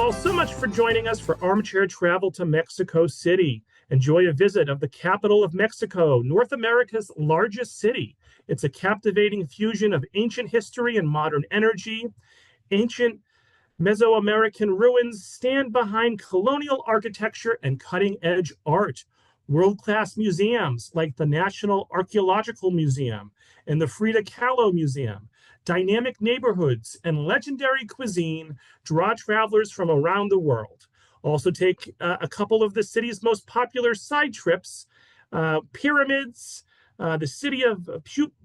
all so much for joining us for Armchair Travel to Mexico City. Enjoy a visit of the capital of Mexico, North America's largest city. It's a captivating fusion of ancient history and modern energy. Ancient Mesoamerican ruins stand behind colonial architecture and cutting-edge art. World-class museums like the National Archaeological Museum and the Frida Kahlo Museum, dynamic neighborhoods, and legendary cuisine draw travelers from around the world. Also take a couple of the city's most popular side trips, pyramids, the city of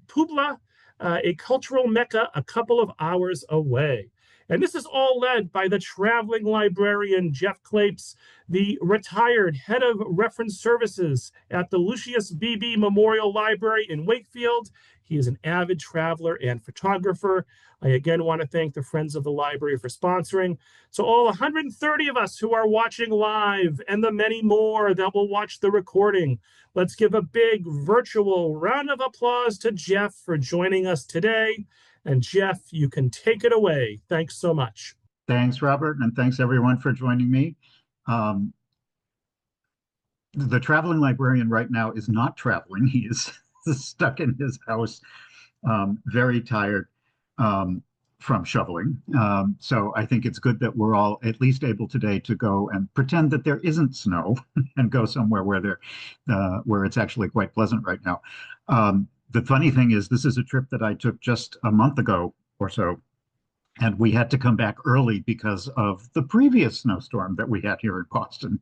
Puebla, a cultural mecca a couple of hours away. And this is all led by the traveling librarian, Jeff Clapes, the retired head of reference services at the Lucius Beebe Memorial Library in Wakefield. He is an avid traveler and photographer. I again want to thank the Friends of the Library for sponsoring. So all 130 of us who are watching live and the many more that will watch the recording, let's give a big virtual round of applause to Jeff for joining us today. And Jeff, you can take it away. Thanks so much. Thanks, Robert, and thanks everyone for joining me. The traveling librarian right now is not traveling. He is stuck in his house, very tired from shoveling. So I think it's good that we're all at least able today to go and pretend that there isn't snow and go somewhere where it's actually quite pleasant right now. The funny thing is, this is a trip that I took just a month ago or so, and we had to come back early because of the previous snowstorm that we had here in Boston.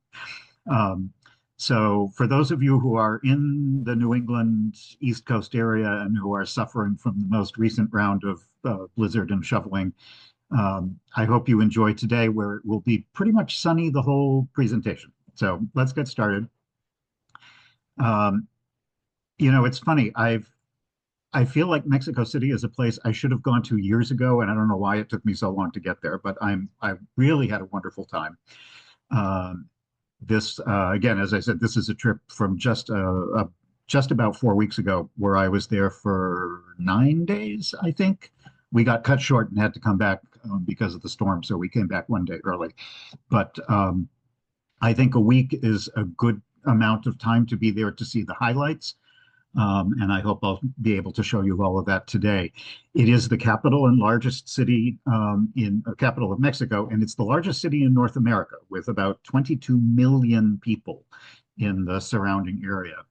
So for those of you who are in the New England East Coast area and who are suffering from the most recent round of blizzard and shoveling, I hope you enjoy today, where it will be pretty much sunny the whole presentation. So let's get started. It's funny. I feel like Mexico City is a place I should have gone to years ago, and I don't know why it took me so long to get there, but I really had a wonderful time. Again, as I said, this is a trip from just about 4 weeks ago, where I was there for 9 days, I think. We got cut short and had to come back because of the storm, so we came back 1 day early. But I think a week is a good amount of time to be there to see the highlights. And I hope I'll be able to show you all of that today. It is the capital and largest city capital of Mexico, and it's the largest city in North America, with about 22 million people in the surrounding area.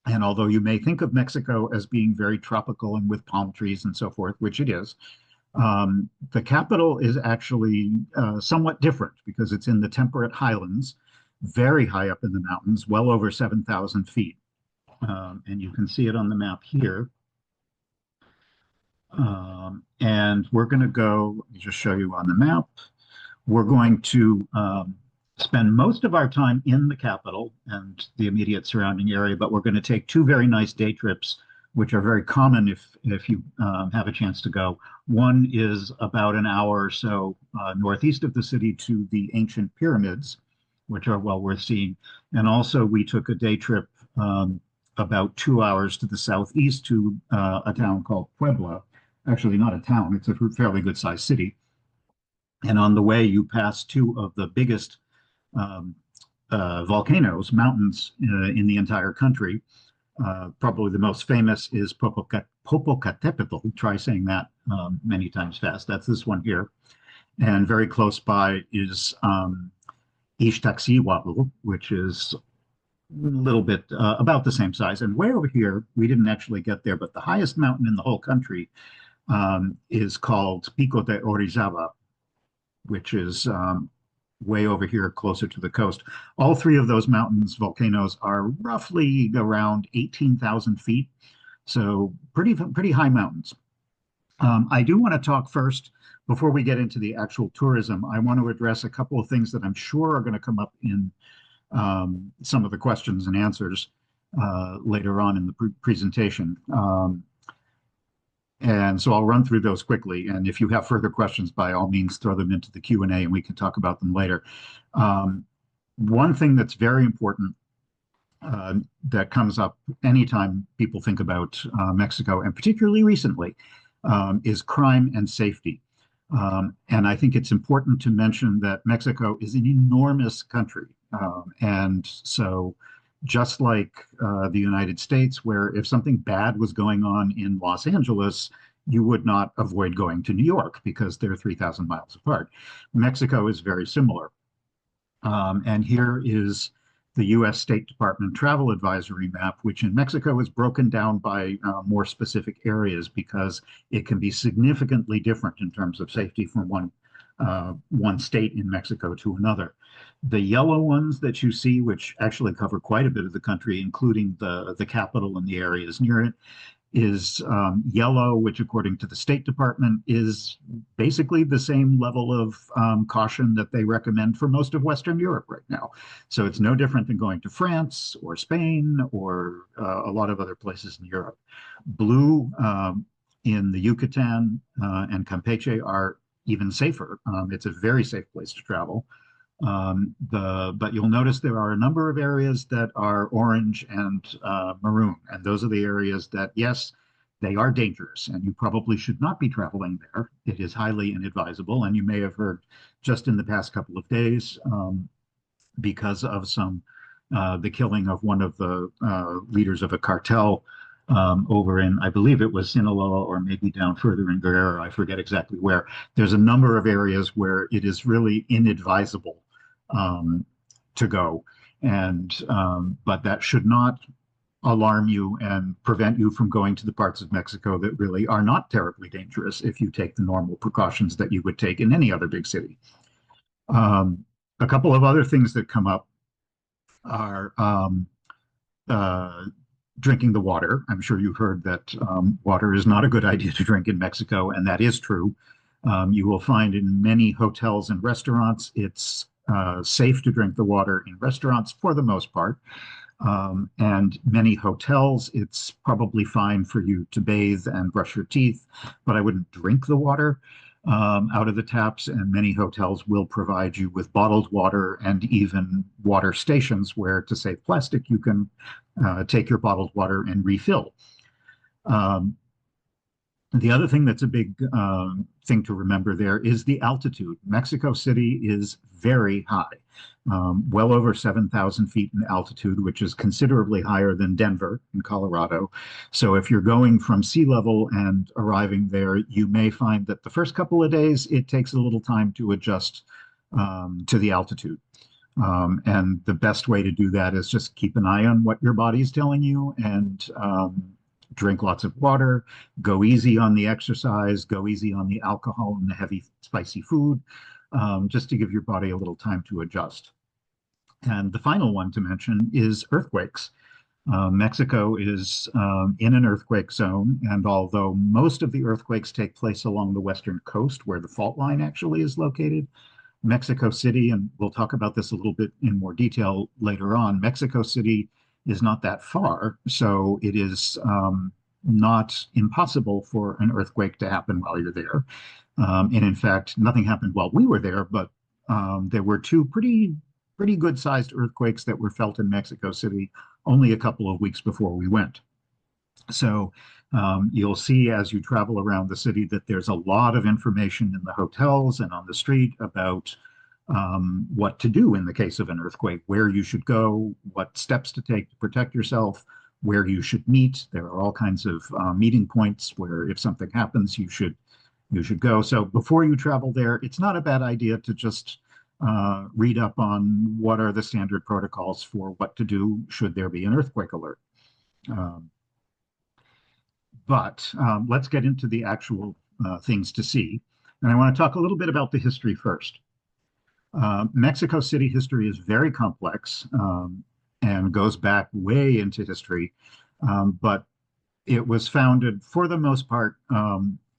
And although you may think of Mexico as being very tropical and with palm trees and so forth, which it is, the capital is actually somewhat different, because it's in the temperate highlands, very high up in the mountains, well over 7,000 feet. And you can see it on the map here. And we're going to go, let me just show you on the map. We're going to spend most of our time in the capital and the immediate surrounding area, but we're going to take 2 very nice day trips, which are very common if you have a chance to go. One is about an hour or so northeast of the city to the ancient pyramids, which are well worth seeing. And also we took a day trip about 2 hours to the southeast to a town called Puebla. Actually, not a town, it's a fairly good sized city. And on the way, you pass 2 of the biggest volcanoes, mountains in the entire country. Probably the most famous is Popocatépetl. Try saying that many times fast. That's this one here. And very close by is Iztaccíhuatl, which is a little bit about the same size. And way over here, we didn't actually get there, but the highest mountain in the whole country is called Pico de Orizaba, which is way over here closer to the coast. All 3 of those mountains, volcanoes, are roughly around 18,000 feet. So pretty high mountains. I do want to talk first, before we get into the actual tourism, I want to address a couple of things that I'm sure are going to come up in some of the questions and answers later on in the presentation. And so I'll run through those quickly. And if you have further questions, by all means, throw them into the Q&A and we can talk about them later. One thing that's very important that comes up anytime people think about Mexico, and particularly recently, is crime and safety. And I think it's important to mention that Mexico is an enormous country. And so, just like the United States, where if something bad was going on in Los Angeles, you would not avoid going to New York because they're 3,000 miles apart. Mexico is very similar. And here is the US State Department travel advisory map, which in Mexico is broken down by more specific areas because it can be significantly different in terms of safety from one state in Mexico to another. The yellow ones that you see, which actually cover quite a bit of the country, including the capital and the areas near it, is yellow, which according to the State Department is basically the same level of caution that they recommend for most of Western Europe right now. So it's no different than going to France or Spain or a lot of other places in Europe. Blue in the Yucatan and Campeche are even safer. It's a very safe place to travel. But you'll notice there are a number of areas that are orange and maroon, and those are the areas that, yes, they are dangerous, and you probably should not be traveling there. It is highly inadvisable, and you may have heard just in the past couple of days because of the killing of one of the leaders of a cartel over in, I believe it was Sinaloa or maybe down further in Guerrero, I forget exactly where. There's a number of areas where it is really inadvisable to go. But that should not alarm you and prevent you from going to the parts of Mexico that really are not terribly dangerous if you take the normal precautions that you would take in any other big city. A couple of other things that come up are drinking the water. I'm sure you've heard that water is not a good idea to drink in Mexico, and that is true. You will find in many hotels and restaurants, it's safe to drink the water in restaurants for the most part. And many hotels, it's probably fine for you to bathe and brush your teeth, but I wouldn't drink the water out of the taps. And many hotels will provide you with bottled water and even water stations where, to save plastic, you can take your bottled water and refill. The other thing that's a big thing to remember there is the altitude. Mexico City is very high, well over 7,000 feet in altitude, which is considerably higher than Denver in Colorado. So if you're going from sea level and arriving there, you may find that the first couple of days, it takes a little time to adjust to the altitude. And the best way to do that is just keep an eye on what your body's telling you and drink lots of water, go easy on the exercise, go easy on the alcohol and the heavy spicy food, just to give your body a little time to adjust. And the final one to mention is earthquakes. Mexico is in an earthquake zone, and although most of the earthquakes take place along the western coast where the fault line actually is located, Mexico City, and we'll talk about this a little bit in more detail later on, Mexico City is not that far, so it is not impossible for an earthquake to happen while you're there. And in fact, nothing happened while we were there, but there were two pretty good sized earthquakes that were felt in Mexico City only a couple of weeks before we went. So you'll see as you travel around the city that there's a lot of information in the hotels and on the street about what to do in the case of an earthquake, where you should go, what steps to take to protect yourself, where you should meet. There are all kinds of meeting points where if something happens, you should go. So before you travel there, it's not a bad idea to just read up on what are the standard protocols for what to do should there be an earthquake alert. But let's get into the actual things to see. And I want to talk a little bit about the history first. Mexico City history is very complex and goes back way into history, but it was founded for the most part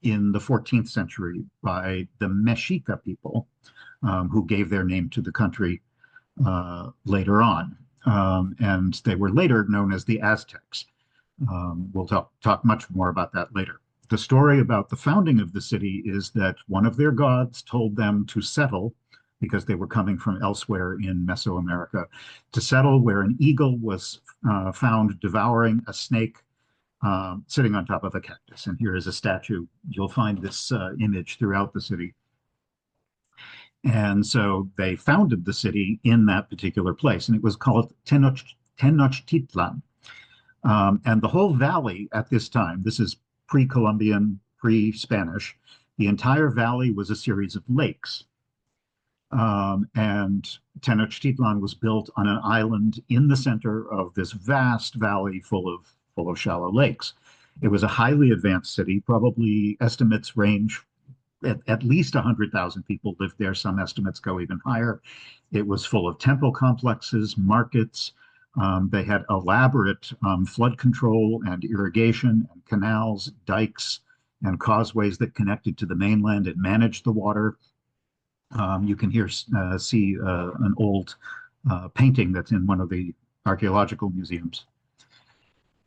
in the 14th century by the Mexica people who gave their name to the country later on. And they were later known as the Aztecs. We'll talk much more about that later. The story about the founding of the city is that one of their gods told them to settle, because they were coming from elsewhere in Mesoamerica, to settle where an eagle was found devouring a snake sitting on top of a cactus. And here is a statue. You'll find this image throughout the city. And so they founded the city in that particular place, and it was called Tenochtitlan. And the whole valley at this time, this is pre-Columbian, pre-Spanish, the entire valley was a series of lakes. And Tenochtitlan was built on an island in the center of this vast valley full of shallow lakes. It was a highly advanced city. Probably estimates range at least 100,000 people lived there. Some estimates go even higher. It was full of temple complexes, markets. They had elaborate flood control and irrigation and canals, dikes, and causeways that connected to the mainland and managed the water. You can here see an old painting that's in one of the archaeological museums.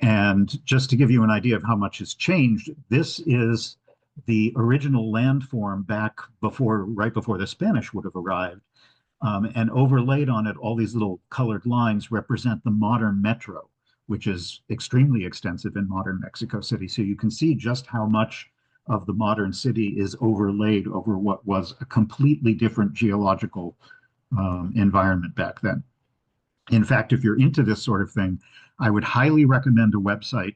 And just to give you an idea of how much has changed, this is the original landform back before, right before the Spanish would have arrived. And overlaid on it, all these little colored lines represent the modern metro, which is extremely extensive in modern Mexico City. So you can see just how much of the modern city is overlaid over what was a completely different geological environment back then. In fact, if you're into this sort of thing, I would highly recommend a website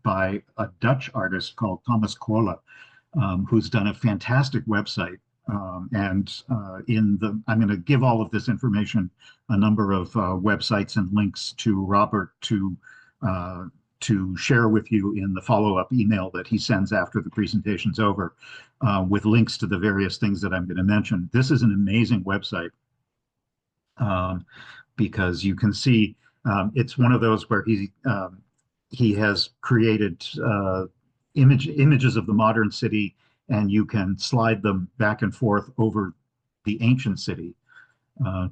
by a Dutch artist called Thomas Kolle, who's done a fantastic website. I'm going to give all of this information, a number of websites and links to Robert to share with you in the follow-up email that he sends after the presentation's over, with links to the various things that I'm going to mention. This is an amazing website because you can see it's one of those where he has created images of the modern city, and you can slide them back and forth over the ancient city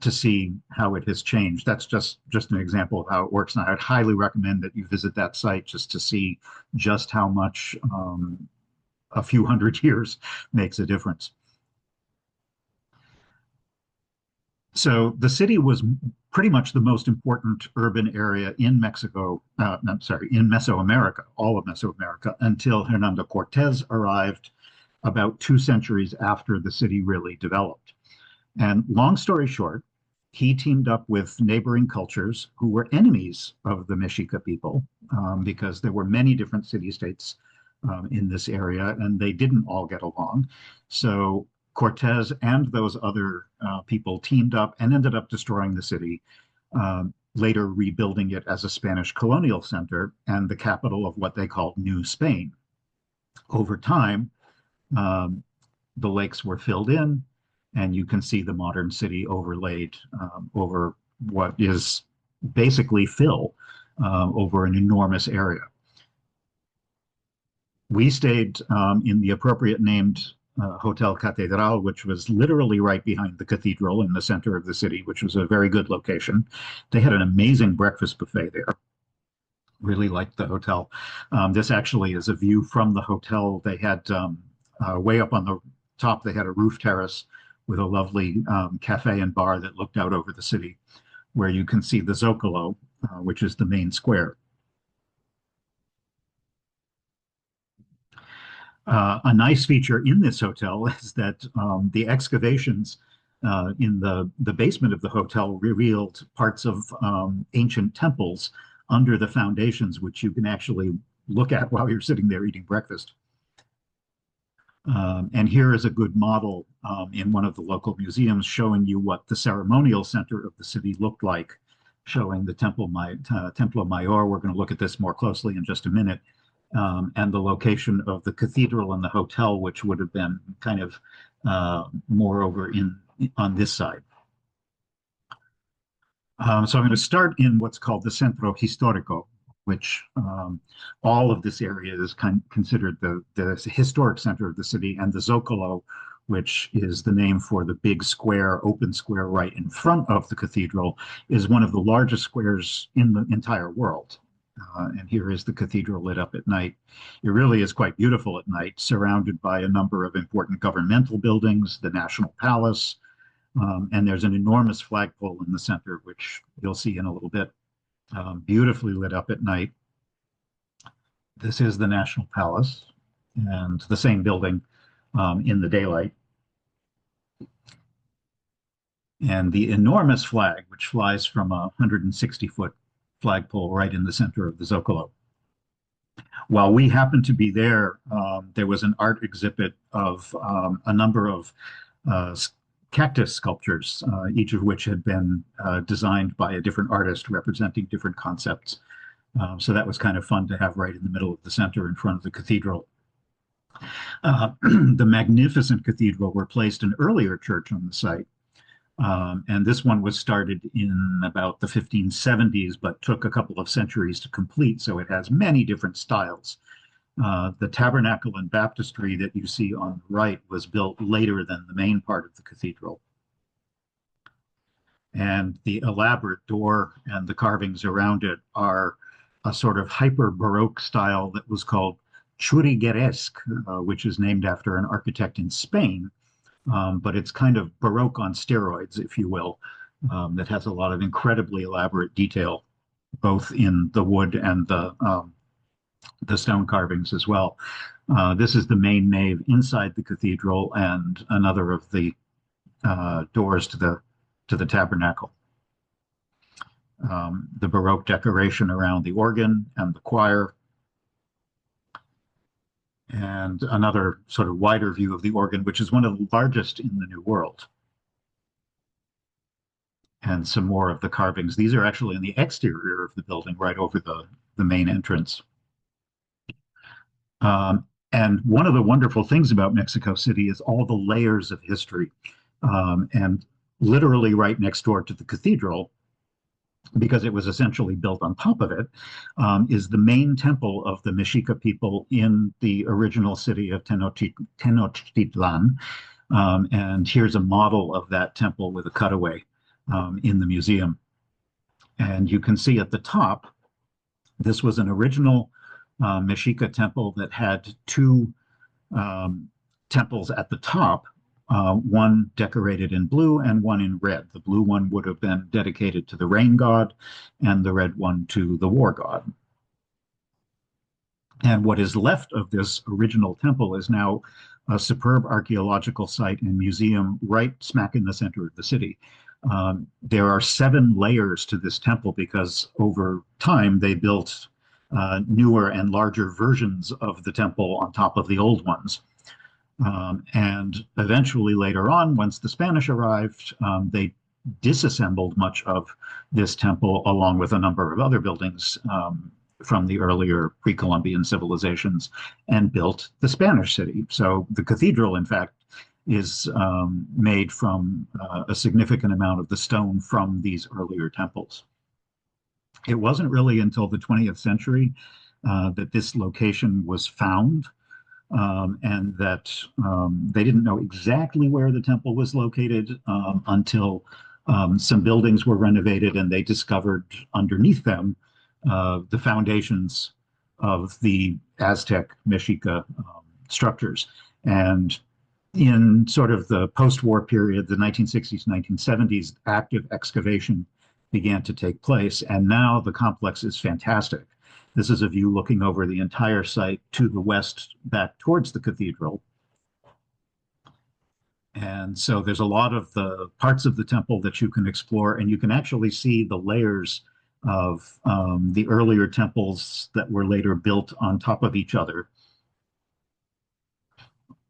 to see how it has changed. That's just an example of how it works. And I'd highly recommend that you visit that site just to see just how much a few hundred years makes a difference. So the city was pretty much the most important urban area in Mexico, I'm sorry, in Mesoamerica, all of Mesoamerica, until Hernando Cortez arrived about 2 centuries after the city really developed. And long story short, he teamed up with neighboring cultures who were enemies of the Mexica people, because there were many different city-states in this area, and they didn't all get along. So Cortez and those other people teamed up and ended up destroying the city, later rebuilding it as a Spanish colonial center and the capital of what they called New Spain. Over time, the lakes were filled in, and you can see the modern city overlaid over what is basically fill over an enormous area. We stayed in the appropriate named Hotel Catedral, which was literally right behind the cathedral in the center of the city, which was a very good location. They had an amazing breakfast buffet there. Really liked the hotel. This actually is a view from the hotel. They had way up on the top, they had a roof terrace with a lovely cafe and bar that looked out over the city, where you can see the Zocalo, which is the main square. A nice feature in this hotel is that the excavations in the basement of the hotel revealed parts of ancient temples under the foundations, which you can actually look at while you're sitting there eating breakfast. And here is a good model in one of the local museums showing you what the ceremonial center of the city looked like, showing the Templo Mayor. We're going to look at this more closely in just a minute. And the location of the cathedral and the hotel, which would have been kind of more over on this side. So I'm going to start in what's called the Centro Histórico, which all of this area is considered the historic center of the city, and the Zocalo, which is the name for the big square, open square right in front of the cathedral, is one of the largest squares in the entire world. And here is the cathedral lit up at night. It really is quite beautiful at night, surrounded by a number of important governmental buildings, the National Palace, and there's an enormous flagpole in the center, which you'll see in a little bit, beautifully lit up at night. This is the National Palace and the same building in the daylight. And the enormous flag, which flies from a 160-foot flagpole right in the center of the Zocalo. While we happened to be there, there was an art exhibit of a number of uh, cactus sculptures, each of which had been designed by a different artist representing different concepts. So that was kind of fun to have right in the middle of the center in front of the cathedral. The magnificent cathedral replaced an earlier church on the site. And this one was started in about the 1570s, but took a couple of centuries to complete. So it has many different styles. The tabernacle and baptistry that you see on the right was built later than the main part of the cathedral. And the elaborate door and the carvings around it are a sort of hyper Baroque style that was called Churrigueresque, which is named after an architect in Spain. But it's kind of Baroque on steroids, if you will, that has a lot of incredibly elaborate detail, both in the wood and the stone carvings as well. This is the main nave inside the cathedral and another of the doors to the tabernacle. The Baroque decoration around the organ and the choir, and another sort of wider view of the organ, which is one of the largest in the New World. And some more of the carvings. These are actually in the exterior of the building, right over the main entrance. And one of the wonderful things about Mexico City is all the layers of history. And literally right next door to the cathedral, because it was essentially built on top of it, is the main temple of the Mexica people in the original city of Tenochtitlan. And here's a model of that temple with a cutaway in the museum. And you can see at the top, this was an original Mexica temple that had two temples at the top, one decorated in blue and one in red. The blue one would have been dedicated to the rain god, and the red one to the war god. And what is left of this original temple is now a superb archaeological site and museum right smack in the center of the city. There are 7 layers to this temple because over time they built newer and larger versions of the temple on top of the old ones. And eventually later on, once the Spanish arrived, they disassembled much of this temple along with a number of other buildings from the earlier pre-Columbian civilizations and built the Spanish city. So the cathedral, in fact, is made from a significant amount of the stone from these earlier temples. It wasn't really until the 20th century that this location was found. And that they didn't know exactly where the temple was located until some buildings were renovated and they discovered underneath them the foundations of the Aztec Mexica structures. And in sort of the post-war period, the 1960s, 1970s, active excavation began to take place. And now the complex is fantastic. This is a view looking over the entire site to the west, back towards the cathedral. And so there's a lot of the parts of the temple that you can explore, and you can actually see the layers of the earlier temples that were later built on top of each other,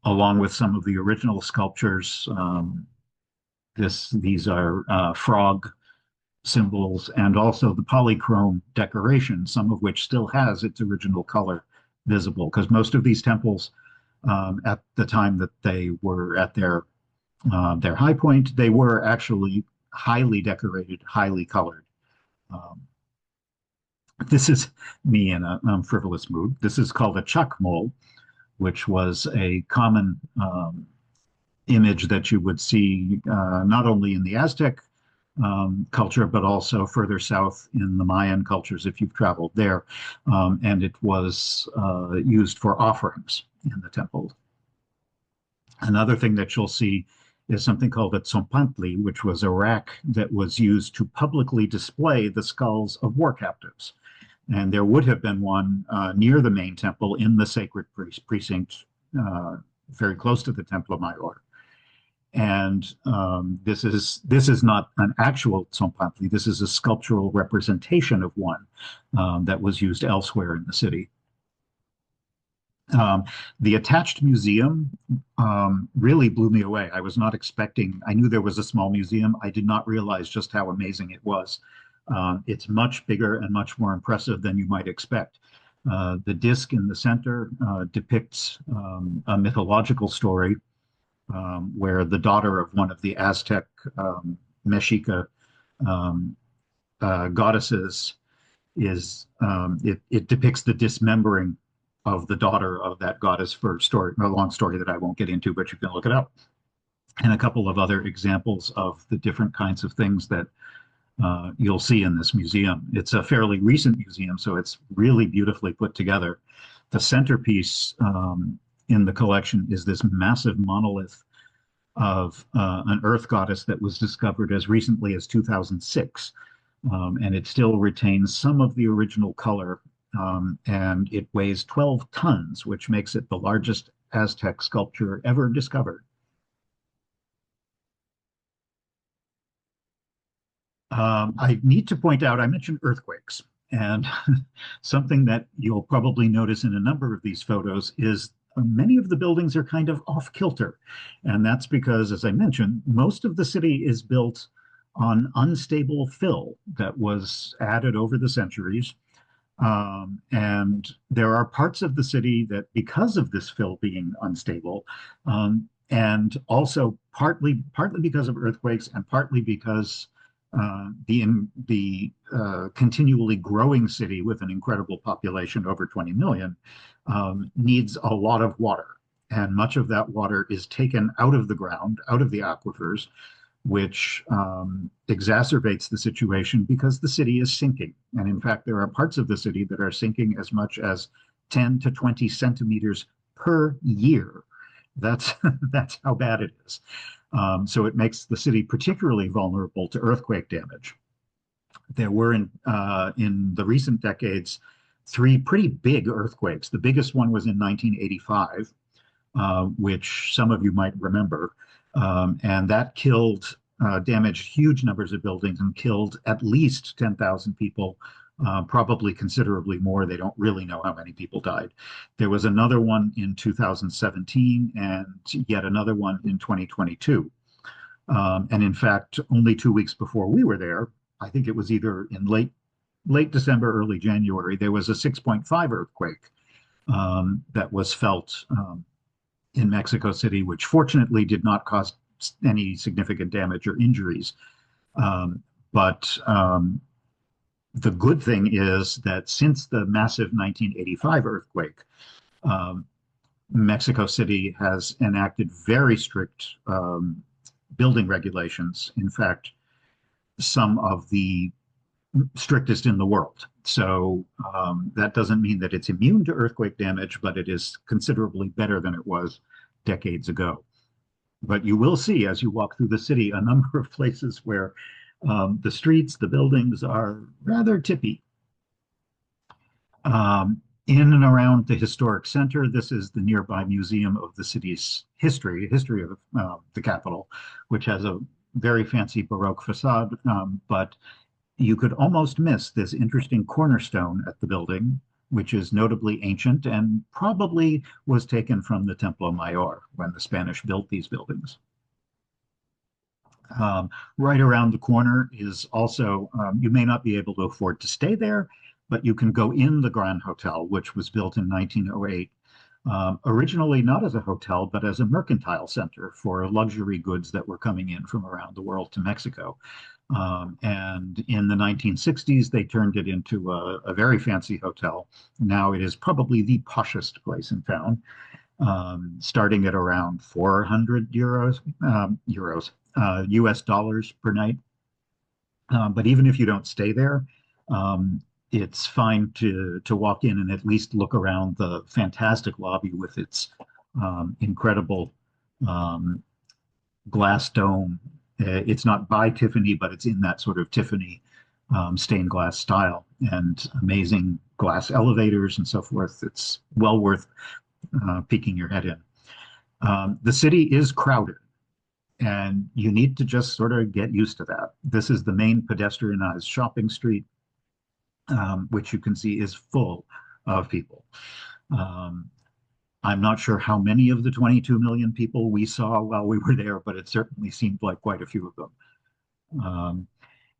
along with some of the original sculptures. These are frog symbols and also the polychrome decoration, some of which still has its original color visible, because most of these temples at the time that they were at their high point, they were actually highly decorated, highly colored. This is me in a frivolous mood. This is called a chacmol, which was a common image that you would see not only in the Aztec culture, but also further south in the Mayan cultures if you've traveled there. And it was used for offerings in the temple. Another thing that you'll see is something called a tzompantli, which was a rack that was used to publicly display the skulls of war captives. And there would have been one near the main temple in the sacred precinct, very close to the Temple Mayor. And this is not an actual Tzompantli. This is a sculptural representation of one that was used elsewhere in the city. The attached museum really blew me away. I was not expecting, I knew there was a small museum. I did not realize just how amazing it was. It's much bigger and much more impressive than you might expect. The disc in the center depicts a mythological story where the daughter of one of the Aztec Mexica um, goddesses it depicts the dismembering of the daughter of that goddess for a long story that I won't get into, but you can look it up. And a couple of other examples of the different kinds of things that you'll see in this museum. It's a fairly recent museum, so it's really beautifully put together. The centerpiece in the collection is this massive monolith of an earth goddess that was discovered as recently as 2006. And it still retains some of the original color, and it weighs 12 tons, which makes it the largest Aztec sculpture ever discovered. I need to point out, I mentioned earthquakes, and something that you'll probably notice in a number of these photos is many of the buildings are kind of off kilter. And that's because, as I mentioned, most of the city is built on unstable fill that was added over the centuries. And there are parts of the city that, because of this fill being unstable, and also partly because of earthquakes and partly because the continually growing city with an incredible population over 20 million needs a lot of water. And much of that water is taken out of the ground, out of the aquifers, which exacerbates the situation because the city is sinking. And in fact, there are parts of the city that are sinking as much as 10 to 20 centimeters per year. That's that's how bad it is. So it makes the city particularly vulnerable to earthquake damage. There were in the recent decades 3 pretty big earthquakes. The biggest one was in 1985, which some of you might remember, and that damaged huge numbers of buildings and killed at least 10,000 people, probably considerably more. They don't really know how many people died. There was another one in 2017 and yet another one in 2022. And in fact, only 2 weeks before we were there, I think it was either in late December, early January, there was a 6.5 earthquake that was felt in Mexico City, which fortunately did not cause any significant damage or injuries. But the good thing is that since the massive 1985 earthquake, Mexico City has enacted very strict building regulations. In fact, some of the strictest in the world. So that doesn't mean that it's immune to earthquake damage, but it is considerably better than it was decades ago. But you will see as you walk through the city a number of places where the streets, the buildings are rather tippy. In and around the historic center, this is the nearby Museum of the city's history of the capital, which has a very fancy Baroque facade, but you could almost miss this interesting cornerstone at the building, which is notably ancient and probably was taken from the Templo Mayor when the Spanish built these buildings. Right around the corner is also, you may not be able to afford to stay there, but you can go in the Grand Hotel, which was built in 1908, originally not as a hotel, but as a mercantile center for luxury goods that were coming in from around the world to Mexico. And in the 1960s, they turned it into a very fancy hotel. Now it is probably the poshest place in town, starting at around 400 US dollars per night. But even if you don't stay there, it's fine to walk in and at least look around the fantastic lobby with its incredible glass dome. It's not by Tiffany, but it's in that sort of Tiffany stained glass style and amazing glass elevators and so forth. It's well worth peeking your head in. The city is crowded, and you need to just sort of get used to that. This is the main pedestrianized shopping street, which you can see is full of people. Um, I'm not sure how many of the 22 million people we saw while we were there, but it certainly seemed like quite a few of them.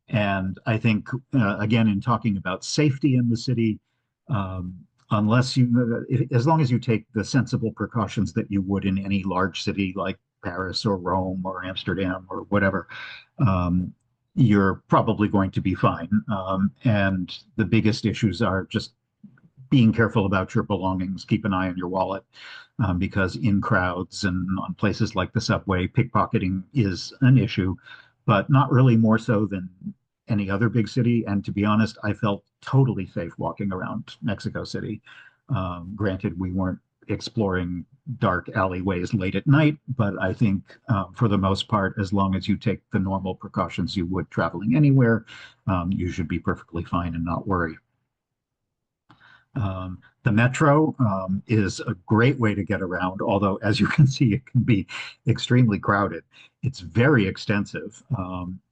And I think, again, in talking about safety in the city, um, unless you, as long as you take the sensible precautions that you would in any large city like Paris or Rome or Amsterdam or whatever, um, you're probably going to be fine. And the biggest issues are just being careful about your belongings, keep an eye on your wallet, because in crowds and on places like the subway, pickpocketing is an issue, but not really more so than any other big city. And to be honest, I felt totally safe walking around Mexico City. Granted, we weren't exploring dark alleyways late at night, but I think for the most part, as long as you take the normal precautions you would traveling anywhere, you should be perfectly fine and not worry. The metro is a great way to get around, although, as you can see, it can be extremely crowded. It's very extensive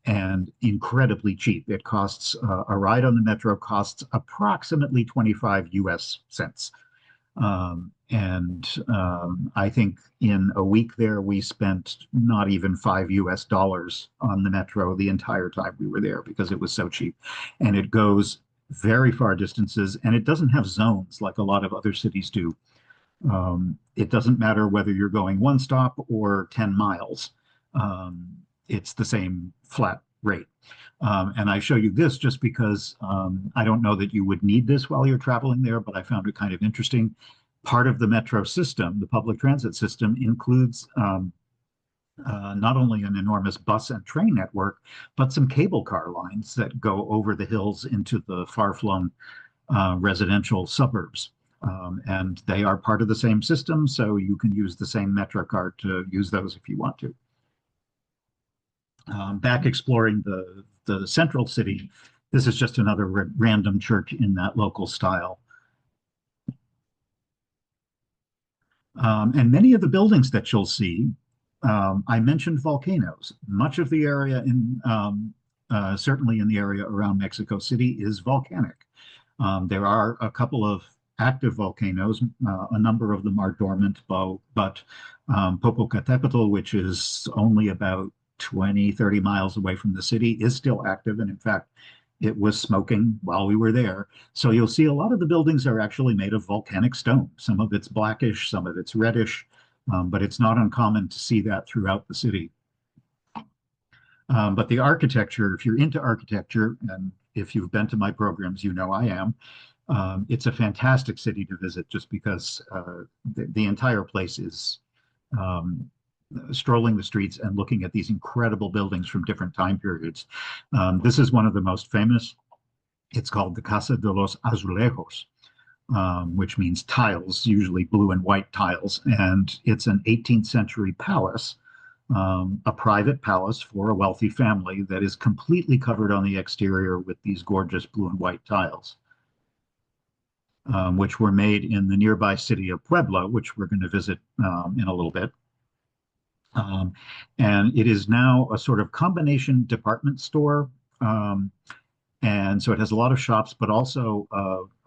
and incredibly cheap. It costs a ride on the metro costs approximately 25 US cents. I think in a week there, we spent not even $5 US on the metro the entire time we were there because it was so cheap. And it goes very far distances, and it doesn't have zones like a lot of other cities do. It doesn't matter whether you're going one stop or 10 miles. Um, it's the same flat rate. And I show you this just because I don't know that you would need this while you're traveling there, but I found it kind of interesting. Part of the metro system, the public transit system, includes not only an enormous bus and train network, but some cable car lines that go over the hills into the far-flung residential suburbs. And they are part of the same system, so you can use the same Metro card to use those if you want to. Back exploring the central city, this is just another random church in that local style. And many of the buildings that you'll see, I mentioned volcanoes. Much of the area certainly in the area around Mexico City is volcanic. There are a couple of active volcanoes. A number of them are dormant, but Popocatépetl, which is only about 20, 30 miles away from the city, is still active. And in fact, it was smoking while we were there. So you'll see a lot of the buildings are actually made of volcanic stone. Some of it's blackish, some of it's reddish, but it's not uncommon to see that throughout the city. But the architecture, if you're into architecture, and if you've been to my programs, you know I am, it's a fantastic city to visit just because the entire place is strolling the streets and looking at these incredible buildings from different time periods. This is one of the most famous. It's called the Casa de los Azulejos, which means tiles, usually blue and white tiles. And it's an 18th century palace, a private palace for a wealthy family that is completely covered on the exterior with these gorgeous blue and white tiles, which were made in the nearby city of Puebla, which we're going to visit in a little bit. And it is now a sort of combination department store. And so it has a lot of shops, but also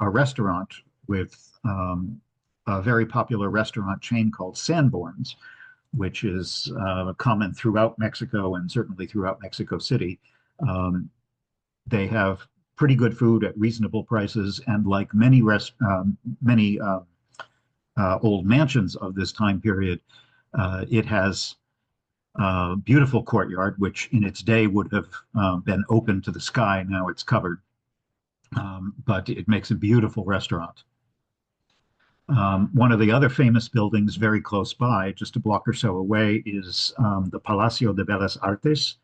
a restaurant with a very popular restaurant chain called Sanborn's, which is common throughout Mexico and certainly throughout Mexico City. They have pretty good food at reasonable prices, and like many old mansions of this time period, it has a beautiful courtyard, which in its day would have been open to the sky. Now it's covered, but it makes a beautiful restaurant. One of the other famous buildings very close by, just a block or so away, is the Palacio de Bellas Artes,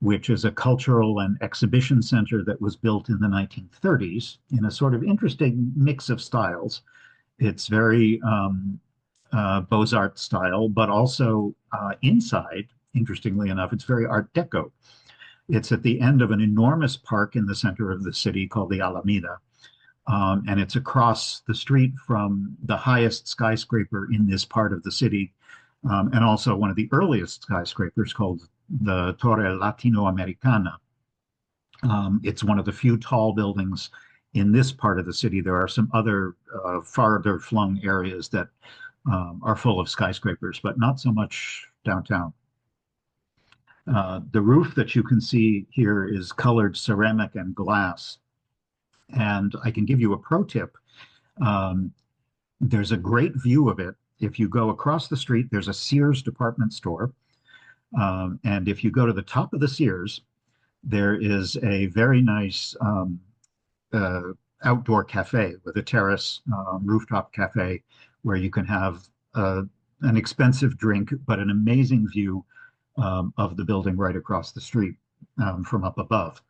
which is a cultural and exhibition center that was built in the 1930s in a sort of interesting mix of styles. It's very Beaux-Arts style, but also inside, interestingly enough, it's very Art Deco. It's at the end of an enormous park in the center of the city called the Alameda. And it's across the street from the highest skyscraper in this part of the city, and also one of the earliest skyscrapers called the Torre Latinoamericana. It's one of the few tall buildings in this part of the city. There are some other farther flung areas that are full of skyscrapers, but not so much downtown. The roof that you can see here is colored ceramic and glass. And I can give you a pro tip. Um, there's a great view of it. If you go across the street, there's a Sears department store. And if you go to the top of the Sears, there is a very nice uh, outdoor cafe with a terrace, rooftop cafe, where you can have an expensive drink, but an amazing view of the building right across the street from up above.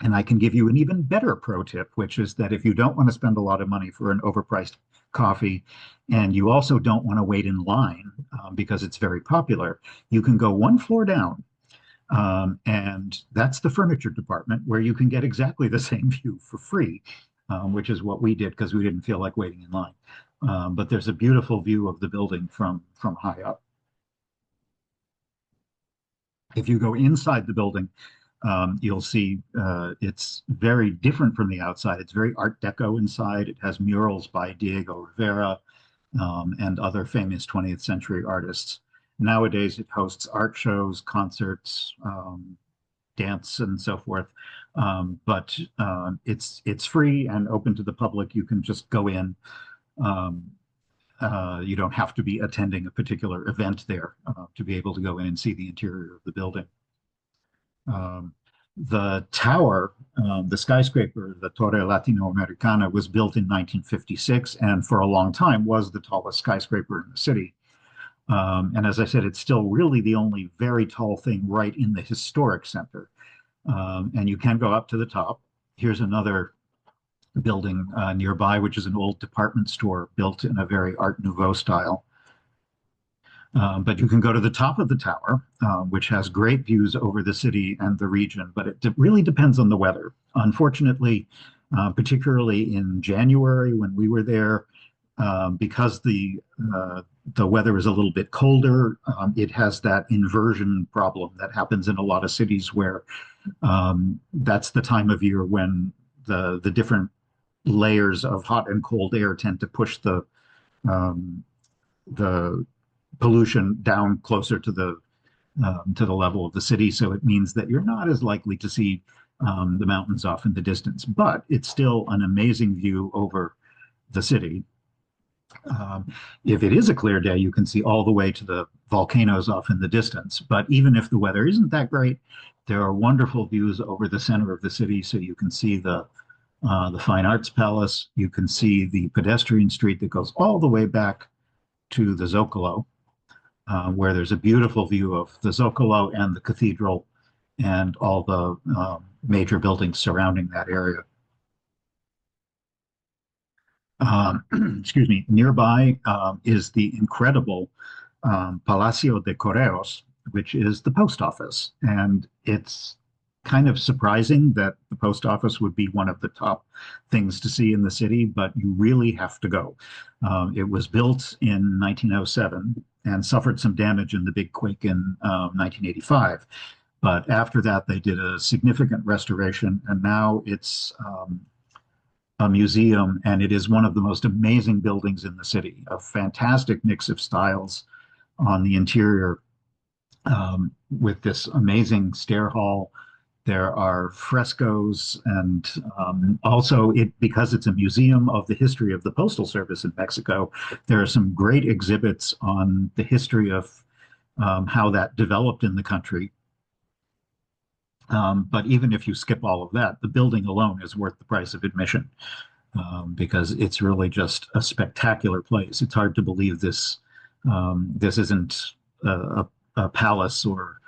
And I can give you an even better pro tip, which is that if you don't want to spend a lot of money for an overpriced coffee and you also don't want to wait in line because it's very popular, you can go one floor down. And that's the furniture department where you can get exactly the same view for free, which is what we did because we didn't feel like waiting in line. But there's a beautiful view of the building from high up. If you go inside the building, you'll see it's very different from the outside. It's very Art Deco inside. It has murals by Diego Rivera and other famous 20th century artists. Nowadays, it hosts art shows, concerts, dance, and so forth. But it's free and open to the public. You can just go in. Um, you don't have to be attending a particular event there to be able to go in and see the interior of the building. Um, the tower, the skyscraper, the Torre Latinoamericana, was built in 1956 and for a long time was the tallest skyscraper in the city. And as I said, it's still really the only very tall thing right in the historic center. And you can go up to the top. Here's another building nearby, which is an old department store built in a very Art Nouveau style. But you can go to the top of the tower, which has great views over the city and the region, but it really depends on the weather. Unfortunately, particularly in January when we were there, because the weather is a little bit colder, it has that inversion problem that happens in a lot of cities where that's the time of year when the different layers of hot and cold air tend to push the pollution down closer to the level of the city. So it means that you're not as likely to see the mountains off in the distance, but it's still an amazing view over the city. If it is a clear day, you can see all the way to the volcanoes off in the distance. But even if the weather isn't that great, there are wonderful views over the center of the city. So you can see the Fine Arts Palace. You can see the pedestrian street that goes all the way back to the Zocalo, where there's a beautiful view of the Zocalo and the cathedral and all the major buildings surrounding that area. Excuse me, nearby is the incredible Palacio de Correos, which is the post office. And it's kind of surprising that the post office would be one of the top things to see in the city, but you really have to go. It was built in 1907 and suffered some damage in the big quake in 1985. But after that, they did a significant restoration, and now it's a museum, and it is one of the most amazing buildings in the city. A fantastic mix of styles on the interior, with this amazing stair hall. There are frescoes, and also because it's a museum of the history of the Postal Service in Mexico, there are some great exhibits on the history of how that developed in the country. But even if you skip all of that, the building alone is worth the price of admission, because it's really just a spectacular place. It's hard to believe this isn't a palace or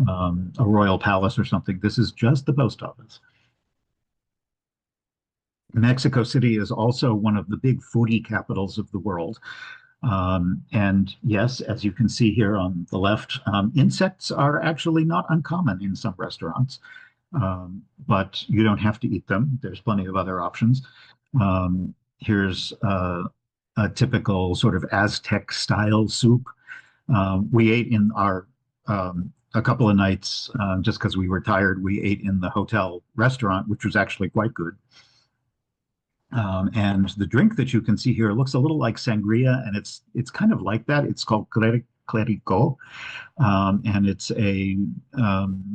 a royal palace or something. This is just the post office. Mexico City is also one of the big foodie capitals of the world. And yes, as you can see here on the left, insects are actually not uncommon in some restaurants, but you don't have to eat them. There's plenty of other options. Here's a typical sort of Aztec style soup. We ate in our a couple of nights just because we were tired. We ate in the hotel restaurant, which was actually quite good. And the drink that you can see here looks a little like sangria, and it's kind of like that. It's called clerico, and it's a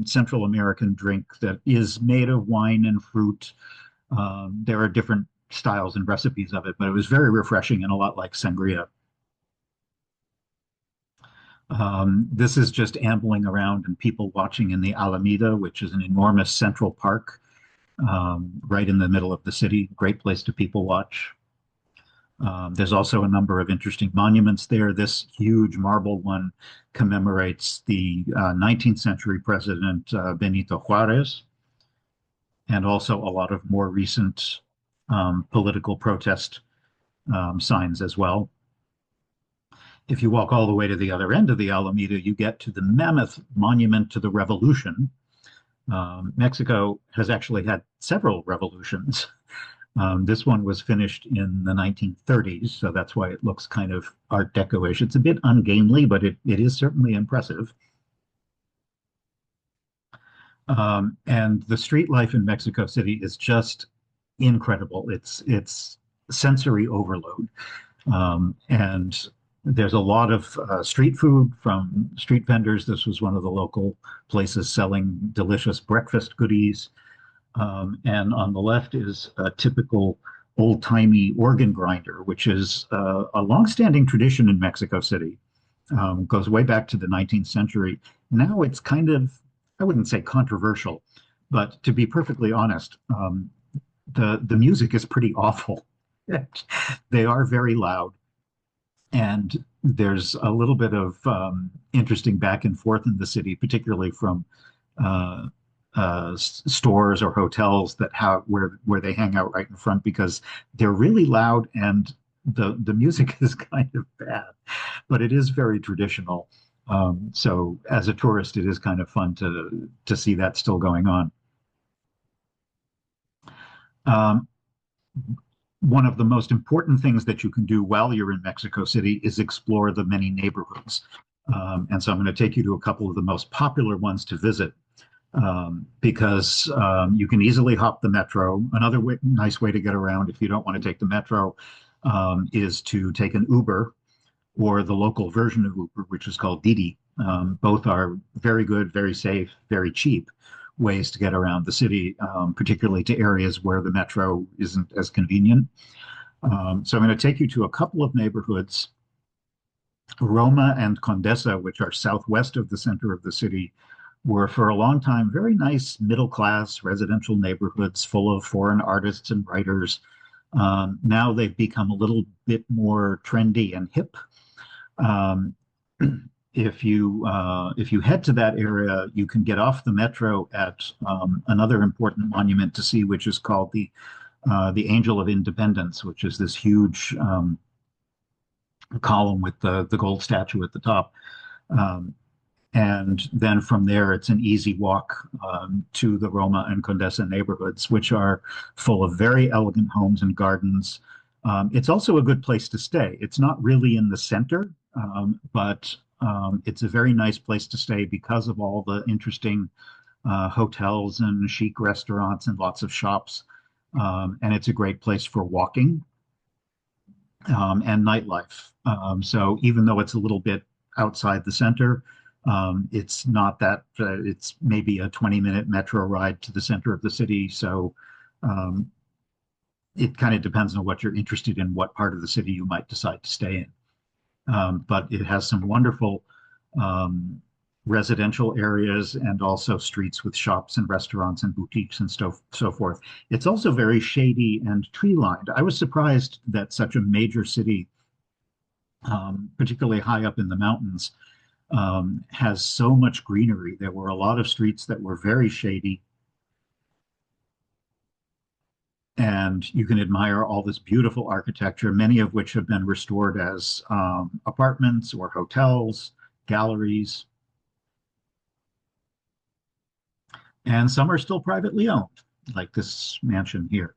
Central American drink that is made of wine and fruit. There are different styles and recipes of it, but it was very refreshing and a lot like sangria. This is just ambling around and people watching in the Alameda, which is an enormous central park right in the middle of the city. Great place to people watch. There's also a number of interesting monuments there. This huge marble one commemorates the 19th century president Benito Juarez, and also a lot of more recent political protest signs as well. If you walk all the way to the other end of the Alameda, you get to the mammoth monument to the revolution. Mexico has actually had several revolutions. This one was finished in the 1930s, so that's why it looks kind of Art Deco-ish. It's a bit ungainly, but it is certainly impressive. And the street life in Mexico City is just incredible. It's sensory overload. And there's a lot of street food from street vendors. This was one of the local places selling delicious breakfast goodies. And on the left is a typical old-timey organ grinder, which is a long-standing tradition in Mexico City. Goes way back to the 19th century. Now it's kind of, I wouldn't say controversial, but to be perfectly honest, the music is pretty awful. They are very loud. And there's a little bit of interesting back and forth in the city, particularly from stores or hotels that have where they hang out right in front, because they're really loud and the music is kind of bad, but it is very traditional. So as a tourist, it is kind of fun to see that still going on. Um, One of the most important things that you can do while you're in Mexico City is explore the many neighborhoods. And so I'm going to take you to a couple of the most popular ones to visit because you can easily hop the metro. Another nice way to get around if you don't want to take the metro is to take an Uber or the local version of Uber, which is called Didi. Both are very good, very safe, very cheap ways to get around the city, particularly to areas where the metro isn't as convenient. So I'm going to take you to a couple of neighborhoods. Roma and Condesa, which are southwest of the center of the city, were for a long time very nice middle-class residential neighborhoods full of foreign artists and writers. Now they've become a little bit more trendy and hip. If you head to that area, you can get off the metro at another important monument to see, which is called the Angel of Independence, which is this huge column with the gold statue at the top. And then from there, it's an easy walk to the Roma and Condesa neighborhoods, which are full of very elegant homes and gardens. It's also a good place to stay. It's not really in the center, but it's a very nice place to stay because of all the interesting hotels and chic restaurants and lots of shops. And it's a great place for walking and nightlife. So even though it's a little bit outside the center, it's not that, it's maybe a 20-minute metro ride to the center of the city. So it kind of depends on what you're interested in, what part of the city you might decide to stay in. But it has some wonderful residential areas and also streets with shops and restaurants and boutiques and so forth. It's also very shady and tree lined. I was surprised that such a major city, particularly high up in the mountains, has so much greenery. There were a lot of streets that were very shady and you can admire all this beautiful architecture, many of which have been restored as apartments or hotels, galleries, and some are still privately owned, like this mansion here.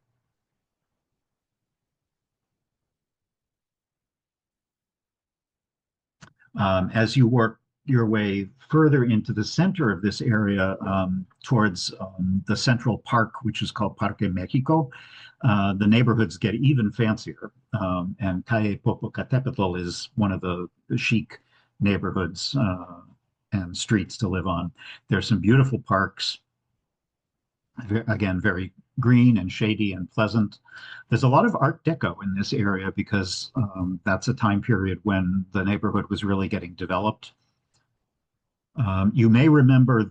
As you work your way further into the center of this area towards the central park, which is called Parque Mexico, the neighborhoods get even fancier. And Calle Popocatépetl is one of the chic neighborhoods and streets to live on. There's some beautiful parks, again, very green and shady and pleasant. There's a lot of Art Deco in this area because that's a time period when the neighborhood was really getting developed. You may remember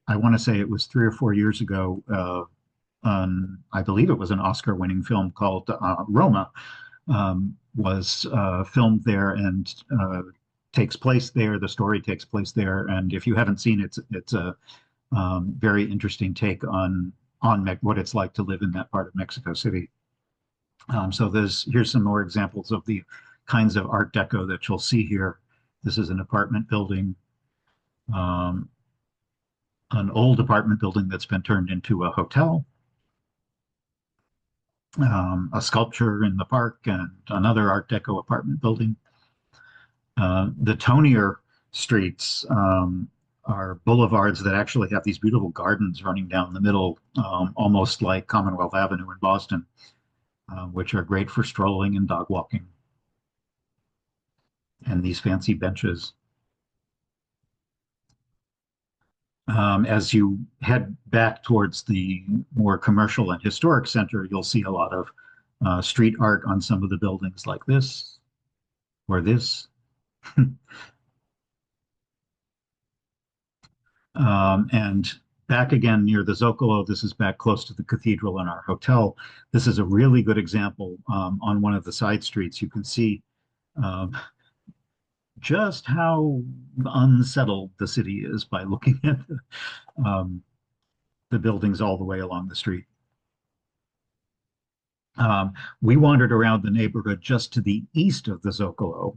I want to say it was 3 or 4 years ago, I believe it was an Oscar-winning film called Roma, was filmed there and takes place there. The story takes place there, and if you haven't seen it, it's a very interesting take on what it's like to live in that part of Mexico City. So here's some more examples of the kinds of Art Deco that you'll see here. This is an apartment building, an old apartment building that's been turned into a hotel, a sculpture in the park, and another Art Deco apartment building. The tonier streets are boulevards that actually have these beautiful gardens running down the middle, almost like Commonwealth Avenue in Boston, which are great for strolling and dog walking. And these fancy benches. As you head back towards the more commercial and historic center, you'll see a lot of street art on some of the buildings like this or this. And back again near the Zocalo, this is back close to the cathedral and our hotel. This is a really good example on one of the side streets. You can see just how unsettled the city is by looking at the buildings all the way along the street. We wandered around the neighborhood just to the east of the Zocalo,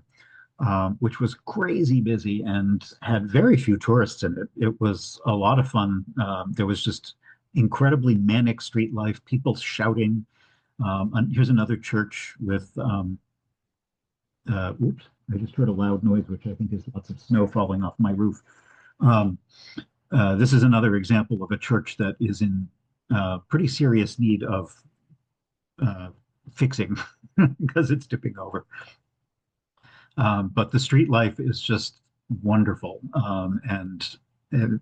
which was crazy busy and had very few tourists in it. It was a lot of fun. There was just incredibly manic street life, people shouting. And here's another church with, oops, I just heard a loud noise, which I think is lots of snow falling off my roof. This is another example of a church that is in pretty serious need of fixing because it's tipping over. But the street life is just wonderful. And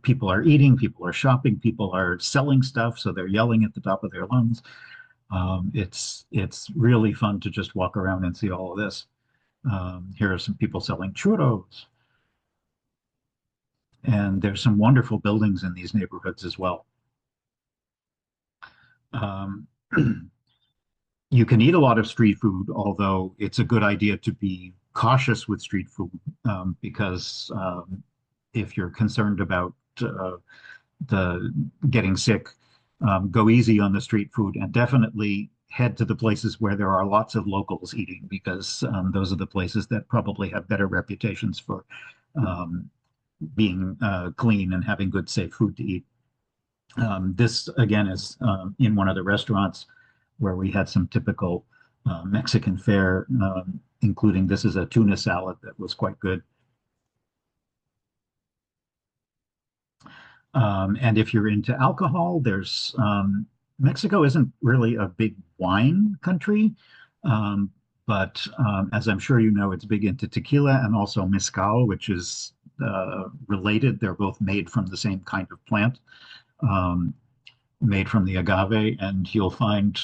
people are eating, people are shopping, people are selling stuff, so they're yelling at the top of their lungs. It's really fun to just walk around and see all of this. Here are some people selling churros. And there's some wonderful buildings in these neighborhoods as well. You can eat a lot of street food, although it's a good idea to be cautious with street food because if you're concerned about the getting sick, go easy on the street food and definitely head to the places where there are lots of locals eating because those are the places that probably have better reputations for being clean and having good, safe food to eat. This, again, is in one of the restaurants where we had some typical Mexican fare, including this is a tuna salad that was quite good. And if you're into alcohol, there's Mexico isn't really a big wine country, but as I'm sure you know, it's big into tequila and also mezcal, which is related. They're both made from the same kind of plant, made from the agave, and you'll find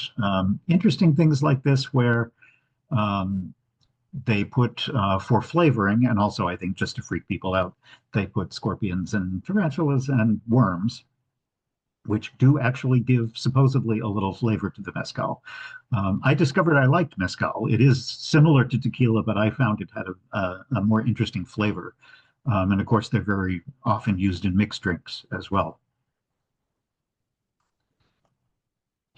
interesting things like this where they put for flavoring, and also I think just to freak people out, they put scorpions and tarantulas and worms, which do actually give supposedly a little flavor to the mezcal. I discovered I liked mezcal. It is similar to tequila, but I found it had a more interesting flavor. And of course, they're very often used in mixed drinks as well.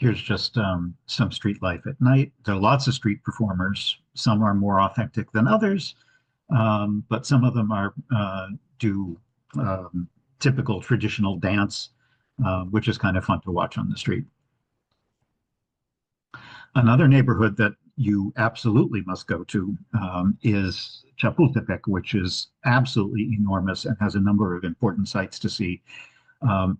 Here's just some street life at night. There are lots of street performers. Some are more authentic than others, but some of them are do um, typical traditional dance, which is kind of fun to watch on the street. Another neighborhood that you absolutely must go to is Chapultepec, which is absolutely enormous and has a number of important sites to see.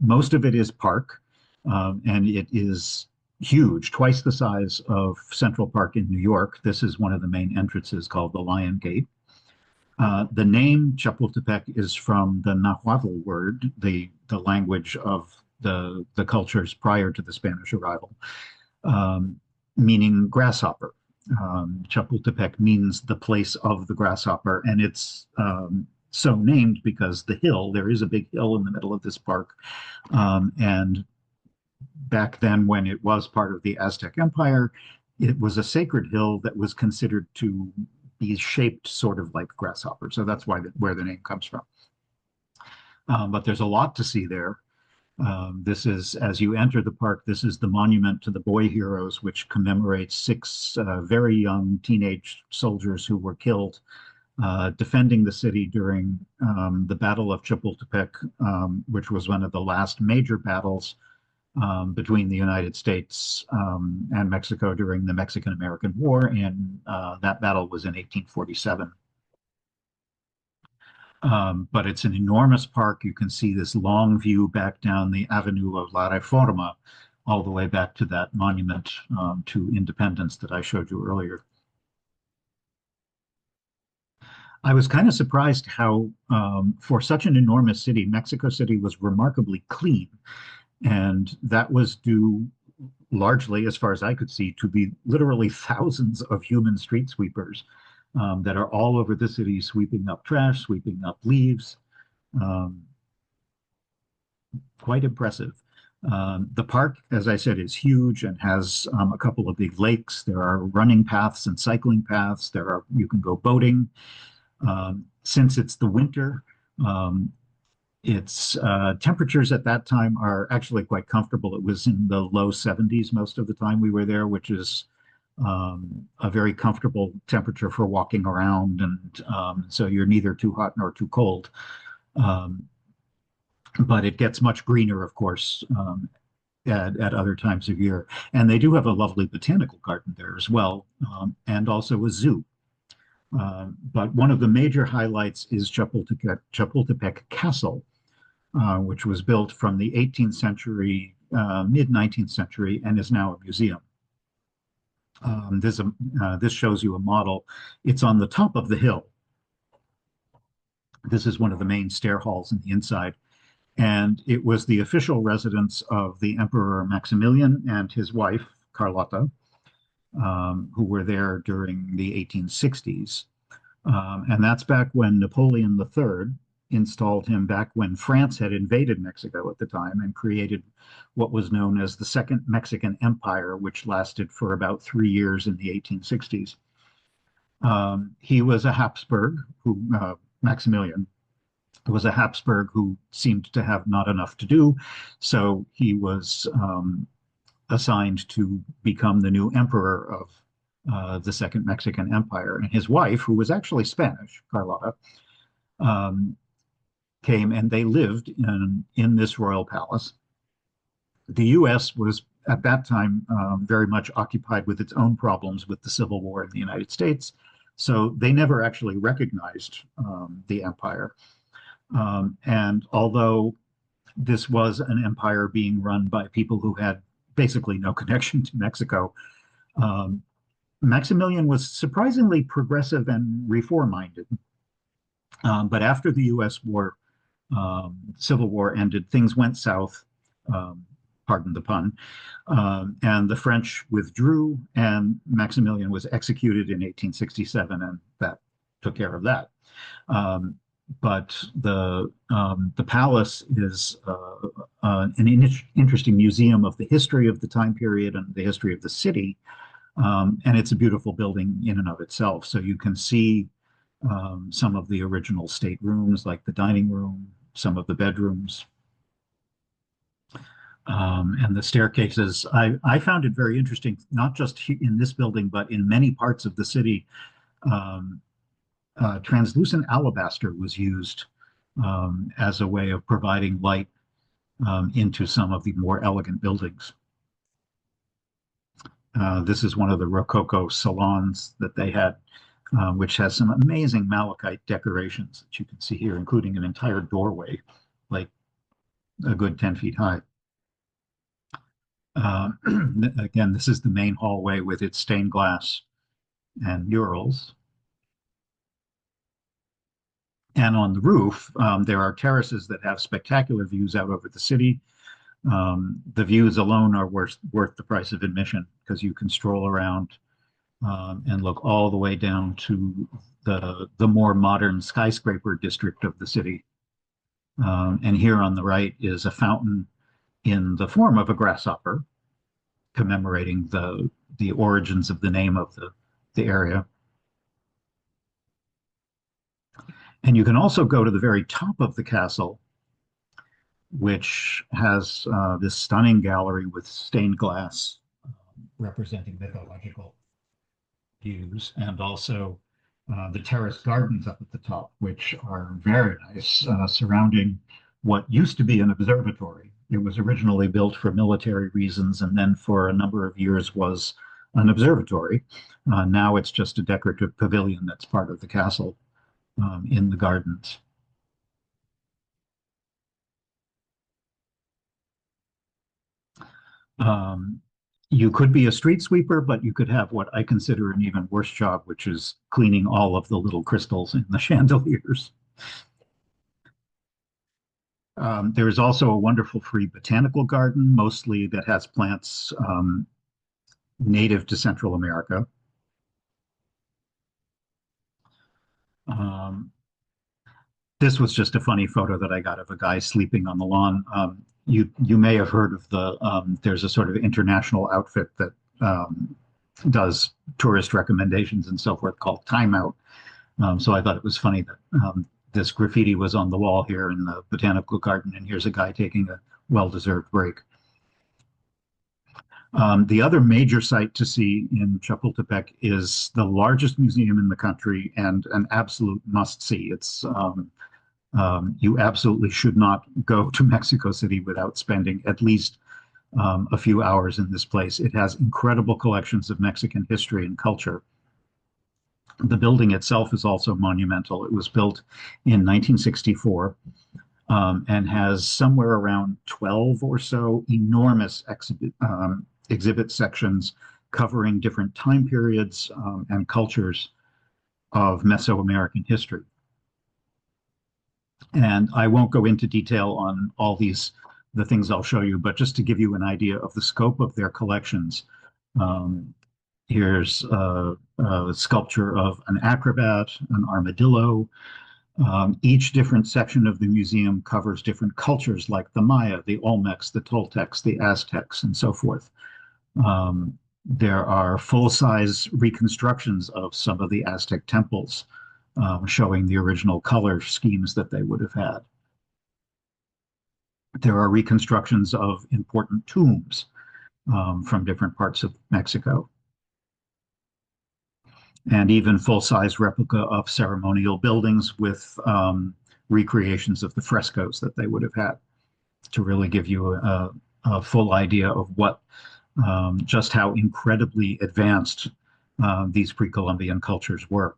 Most of it is park, and it is huge, twice the size of Central Park in New York. This is one of the main entrances called the Lion Gate. The name Chapultepec is from the Nahuatl word, the language of the cultures prior to the Spanish arrival, um, meaning grasshopper. Chapultepec means the place of the grasshopper, and it's so named because the hill, there is a big hill in the middle of this park. And back then, when it was part of the Aztec Empire, it was a sacred hill that was considered to be shaped sort of like grasshopper. So that's where the name comes from. But there's a lot to see there. This is, as you enter the park, this is the monument to the boy heroes, which commemorates six very young teenage soldiers who were killed defending the city during the Battle of Chapultepec, which was one of the last major battles between the United States and Mexico during the Mexican-American War, and that battle was in 1847. But it's an enormous park. You can see this long view back down the Avenue of La Reforma, all the way back to that monument to independence that I showed you earlier. I was kind of surprised how, for such an enormous city, Mexico City was remarkably clean. And that was due largely, as far as I could see, to be literally thousands of human street sweepers that are all over the city, sweeping up trash, sweeping up leaves. Um, Quite impressive. The park, as I said, is huge and has a couple of big lakes. There are running paths and cycling paths. You can go boating. Since it's the winter, its temperatures at that time are actually quite comfortable. It was in the low 70s most of the time we were there, which is a very comfortable temperature for walking around. And so you're neither too hot nor too cold. Um, but it gets much greener, of course, at other times of year. And they do have a lovely botanical garden there as well, and also a zoo. But one of the major highlights is Chapultepec Castle, which was built from the 18th century, mid 19th century, and is now a museum. This shows you a model. It's on the top of the hill. This is one of the main stair halls in the inside. And it was the official residence of the Emperor Maximilian and his wife, Carlotta, who were there during the 1860s. And that's back when Napoleon III installed him back when France had invaded Mexico at the time and created what was known as the Second Mexican Empire, which lasted for about 3 years in the 1860s. He was a Habsburg, Maximilian was a Habsburg who seemed to have not enough to do. So he was assigned to become the new emperor of the Second Mexican Empire. And his wife, who was actually Spanish, Carlotta, came and they lived in this royal palace. The US was at that time very much occupied with its own problems with the Civil War in the United States. So they never actually recognized the empire. And although this was an empire being run by people who had basically no connection to Mexico, Maximilian was surprisingly progressive and reform-minded. But after the U.S. Civil War ended, things went south, pardon the pun, and the French withdrew, and Maximilian was executed in 1867, and that took care of that. But the palace is an interesting museum of the history of the time period and the history of the city, and it's a beautiful building in and of itself. So you can see some of the original staterooms, like the dining room, some of the bedrooms. And the staircases, I found it very interesting, not just in this building, but in many parts of the city. Um, Translucent alabaster was used as a way of providing light into some of the more elegant buildings. This is one of the Rococo salons that they had, which has some amazing malachite decorations that you can see here, including an entire doorway, like a good 10 feet high. Uh, Again, this is the main hallway with its stained glass and murals. And on the roof, there are terraces that have spectacular views out over the city. The views alone are worth the price of admission because you can stroll around and look all the way down to the more modern skyscraper district of the city. And here on the right is a fountain in the form of a grasshopper, commemorating the origins of the name of the area. And you can also go to the very top of the castle, which has this stunning gallery with stained glass representing mythological views, and also the terrace gardens up at the top, which are very nice, surrounding what used to be an observatory. It was originally built for military reasons, and then for a number of years was an observatory. Now it's just a decorative pavilion that's part of the castle in the gardens. Um, you could be a street sweeper, but you could have what I consider an even worse job, which is cleaning all of the little crystals in the chandeliers. There is also a wonderful free botanical garden, mostly that has plants native to Central America. Um, this was just a funny photo that I got of a guy sleeping on the lawn. You may have heard of there's a sort of international outfit that does tourist recommendations and so forth called Time Out. So I thought it was funny that this graffiti was on the wall here in the botanical garden, and here's a guy taking a well-deserved break. The other major site to see in Chapultepec is the largest museum in the country and an absolute must-see. You absolutely should not go to Mexico City without spending at least a few hours in this place. It has incredible collections of Mexican history and culture. The building itself is also monumental. It was built in 1964 and has somewhere around 12 or so enormous exhibit sections covering different time periods and cultures of Mesoamerican history. And I won't go into detail on all the things I'll show you, but just to give you an idea of the scope of their collections, here's a sculpture of an acrobat, an armadillo. Each different section of the museum covers different cultures like the Maya, the Olmecs, the Toltecs, the Aztecs, and so forth. There are full-size reconstructions of some of the Aztec temples, showing the original color schemes that they would have had. There are reconstructions of important tombs from different parts of Mexico, and even full-size replica of ceremonial buildings with recreations of the frescoes that they would have had, to really give you a full idea of what just how incredibly advanced these pre-Columbian cultures were.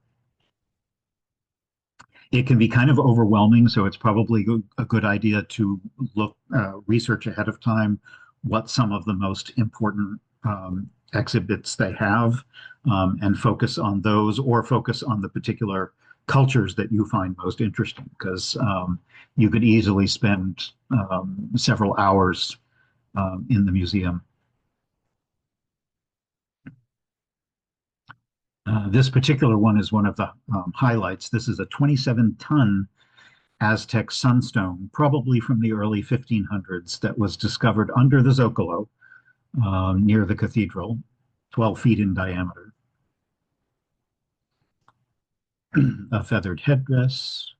It can be kind of overwhelming, so it's probably a good idea to research ahead of time what some of the most important exhibits they have, and focus on those, or focus on the particular cultures that you find most interesting, because you could easily spend several hours in the museum. This particular one is one of the highlights. This is a 27-ton Aztec sunstone, probably from the early 1500s, that was discovered under the Zocalo near the cathedral, 12 feet in diameter. A feathered headdress.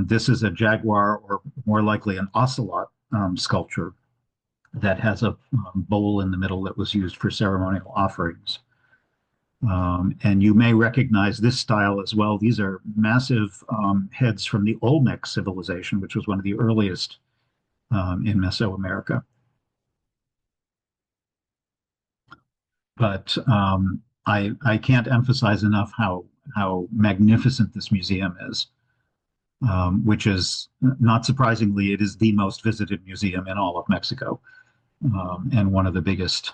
This is a jaguar, or more likely an ocelot sculpture. that has a bowl in the middle that was used for ceremonial offerings. And you may recognize this style as well. These are massive heads from the Olmec civilization, which was one of the earliest in Mesoamerica. But I can't emphasize enough how magnificent this museum is, which is not surprisingly, it is the most visited museum in all of Mexico, and one of the biggest.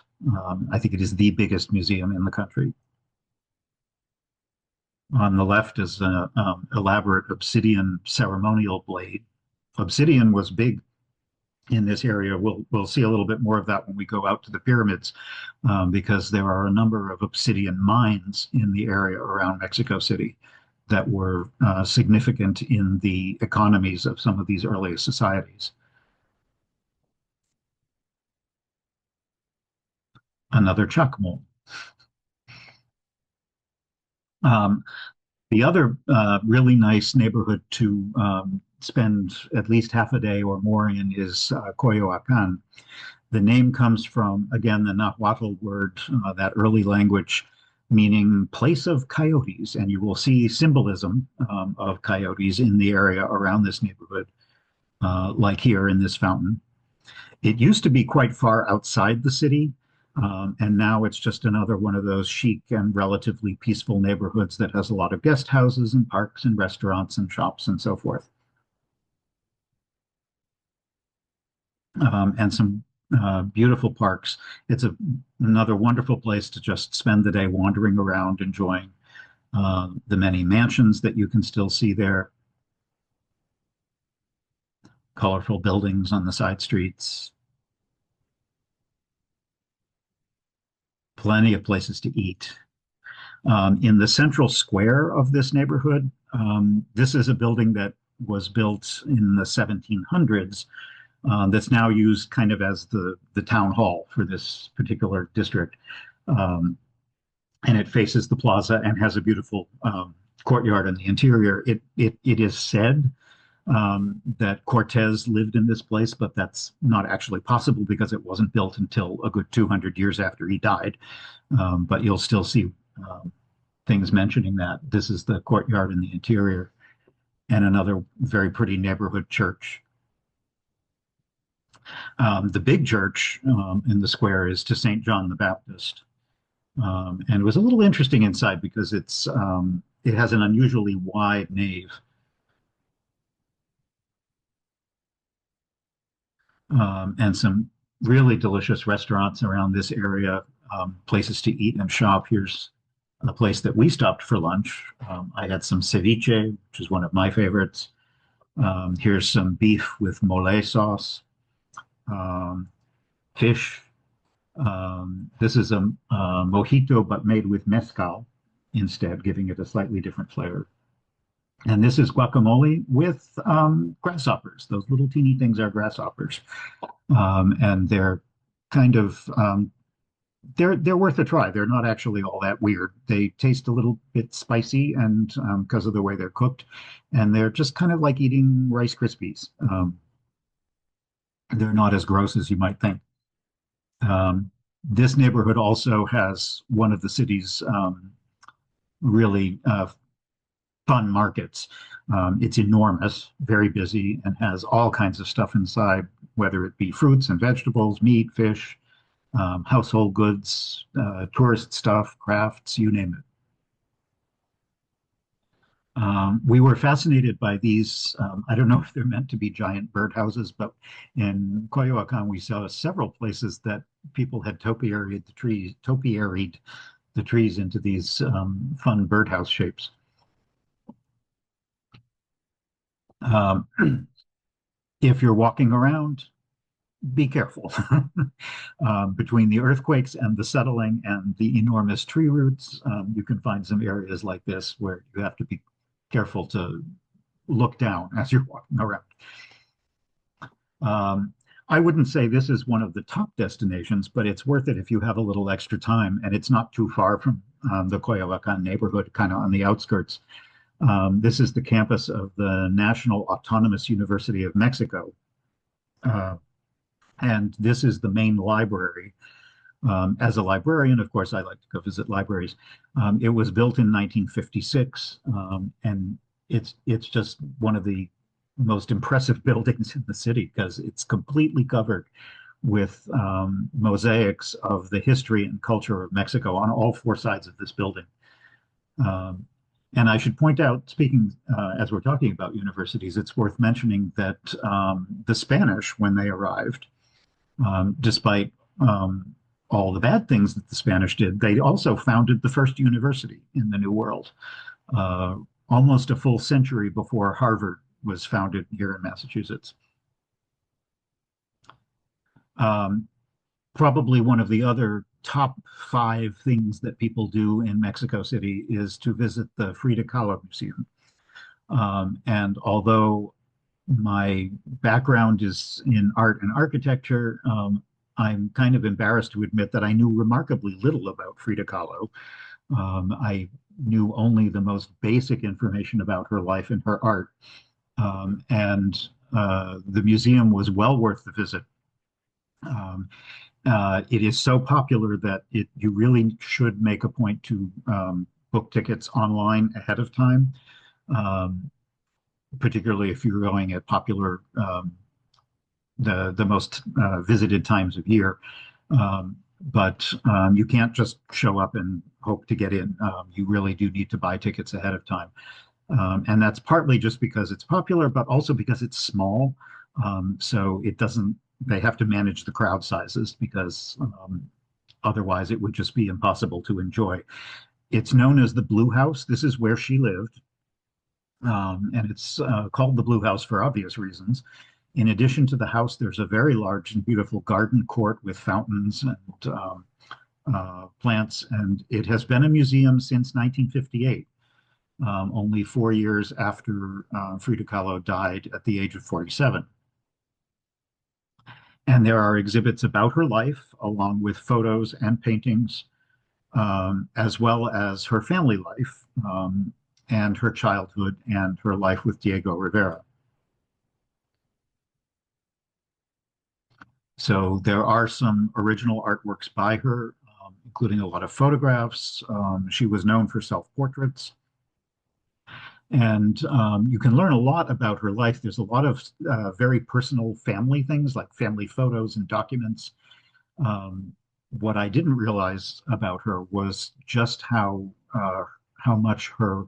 I think it is the biggest museum in the country. On the left is an elaborate obsidian ceremonial blade. Obsidian was big in this area. We'll see a little bit more of that when we go out to the pyramids, because there are a number of obsidian mines in the area around Mexico City that were significant in the economies of some of these earliest societies. Another chuck mold. The other really nice neighborhood to spend at least half a day or more in is Coyoacan. The name comes from, again, the Nahuatl word, that early language meaning place of coyotes. And you will see symbolism of coyotes in the area around this neighborhood, like here in this fountain. It used to be quite far outside the city, and now it's just another one of those chic and relatively peaceful neighborhoods that has a lot of guest houses and parks and restaurants and shops and so forth. And some beautiful parks. It's another wonderful place to just spend the day wandering around, enjoying the many mansions that you can still see there, colorful buildings on the side streets, plenty of places to eat. In the central square of this neighborhood, this is a building that was built in the 1700s, that's now used kind of as the town hall for this particular district. And it faces the plaza and has a beautiful courtyard in the interior. It is said that Cortez lived in this place, but that's not actually possible because it wasn't built until a good 200 years after he died. But you'll still see things mentioning that. This is the courtyard in the interior, and another very pretty neighborhood church. The big church in the square is to St. John the Baptist. And it was a little interesting inside because it has an unusually wide nave. And some really delicious restaurants around this area, places to eat and shop. Here's a place that we stopped for lunch. I had some ceviche, which is one of my favorites. Here's some beef with mole sauce, fish. This is a mojito, but made with mezcal instead, giving it a slightly different flavor. And this is guacamole with grasshoppers. Those little teeny things are grasshoppers. And they're kind of, they're worth a try. They're not actually all that weird. They taste a little bit spicy and because of the way they're cooked. And they're just kind of like eating Rice Krispies. They're not as gross as you might think. This neighborhood also has one of the city's really fun markets. It's enormous, very busy, and has all kinds of stuff inside, whether it be fruits and vegetables, meat, fish, household goods, tourist stuff, crafts, you name it. We were fascinated by these. I don't know if they're meant to be giant birdhouses, but in Coyoacan, we saw several places that people had topiaried the trees into these fun birdhouse shapes. If you're walking around, be careful. Between the earthquakes and the settling and the enormous tree roots, you can find some areas like this where you have to be careful to look down as you're walking around. I wouldn't say this is one of the top destinations, but it's worth it if you have a little extra time, and it's not too far from the Coyoacan neighborhood, kind of on the outskirts. This is the campus of the National Autonomous University of Mexico, And this is the main library. As a librarian, of course, I like to go visit libraries. It was built in 1956, and it's just one of the most impressive buildings in the city because it's completely covered with mosaics of the history and culture of Mexico on all four sides of this building. Um, and I should point out, speaking as we're talking about universities, it's worth mentioning that the Spanish, when they arrived, despite all the bad things that the Spanish did, they also founded the first university in the New World, uh, almost a full century before Harvard was founded here in Massachusetts. Um, Probably one of the other top five things that people do in Mexico City is to visit the Frida Kahlo Museum. And although my background is in art and architecture, I'm kind of embarrassed to admit that I knew remarkably little about Frida Kahlo. I knew only the most basic information about her life and her art. And the museum was well worth the visit. Um, it is so popular that you really should make a point to book tickets online ahead of time, um, particularly if you're going at popular the most visited times of year. But you can't just show up and hope to get in. You really do need to buy tickets ahead of time. And that's partly just because it's popular, but also because it's small. So it doesn't, they have to manage the crowd sizes because otherwise it would just be impossible to enjoy. It's known as the Blue House. This is where she lived. And it's called the Blue House for obvious reasons. In addition to the house, there's a very large and beautiful garden court with fountains and plants, and it has been a museum since 1958, only 4 years after Frida Kahlo died at the age of 47. And there are exhibits about her life, along with photos and paintings, as well as her family life and her childhood and her life with Diego Rivera. So there are some original artworks by her, including a lot of photographs. She was known for self-portraits. And you can learn a lot about her life. There's a lot of very personal family things like family photos and documents. What I didn't realize about her was just how much her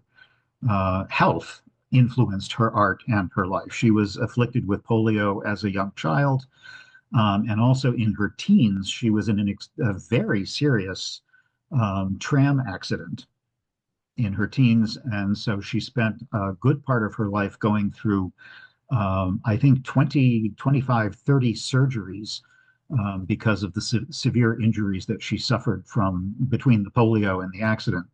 health influenced her art and her life. She was afflicted with polio as a young child. And also in her teens, she was in a very serious tram accident in her teens. And so she spent a good part of her life going through, I think, 20, 25, 30 surgeries because of the severe injuries that she suffered from between the polio and the accident.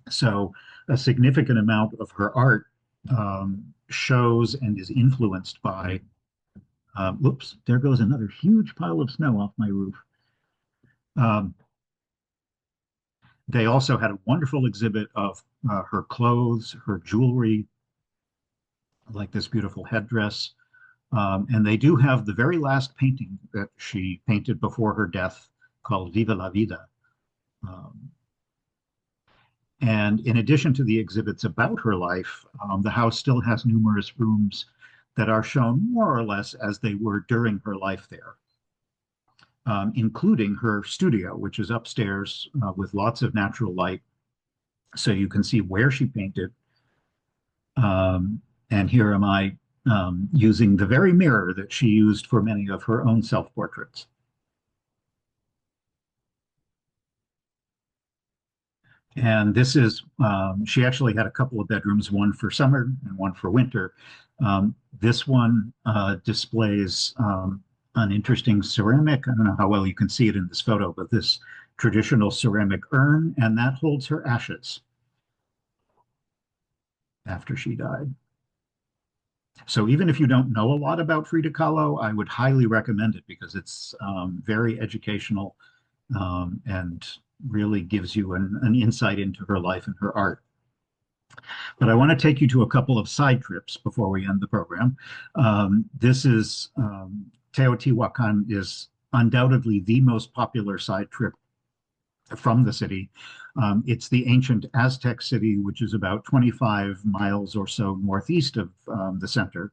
So a significant amount of her art shows and is influenced by whoops, there goes another huge pile of snow off my roof. Um, they also had a wonderful exhibit of her clothes, her jewelry, like this beautiful headdress. And they do have the very last painting that she painted before her death called Viva la Vida. Um, and in addition to the exhibits about her life, the house still has numerous rooms that are shown more or less as they were during her life there, including her studio, which is upstairs with lots of natural light. So you can see where she painted. And here am I using the very mirror that she used for many of her own self-portraits. And this is, she actually had a couple of bedrooms, one for summer and one for winter. This one displays an interesting ceramic. I don't know how well you can see it in this photo, but this traditional ceramic urn, and that holds her ashes after she died. So even if you don't know a lot about Frida Kahlo, I would highly recommend it because it's very educational and really gives you an insight into her life and her art. But I want to take you to a couple of side trips before we end the program. This is Teotihuacan is undoubtedly the most popular side trip from the city. It's the ancient Aztec city, which is about 25 miles or so northeast of the center.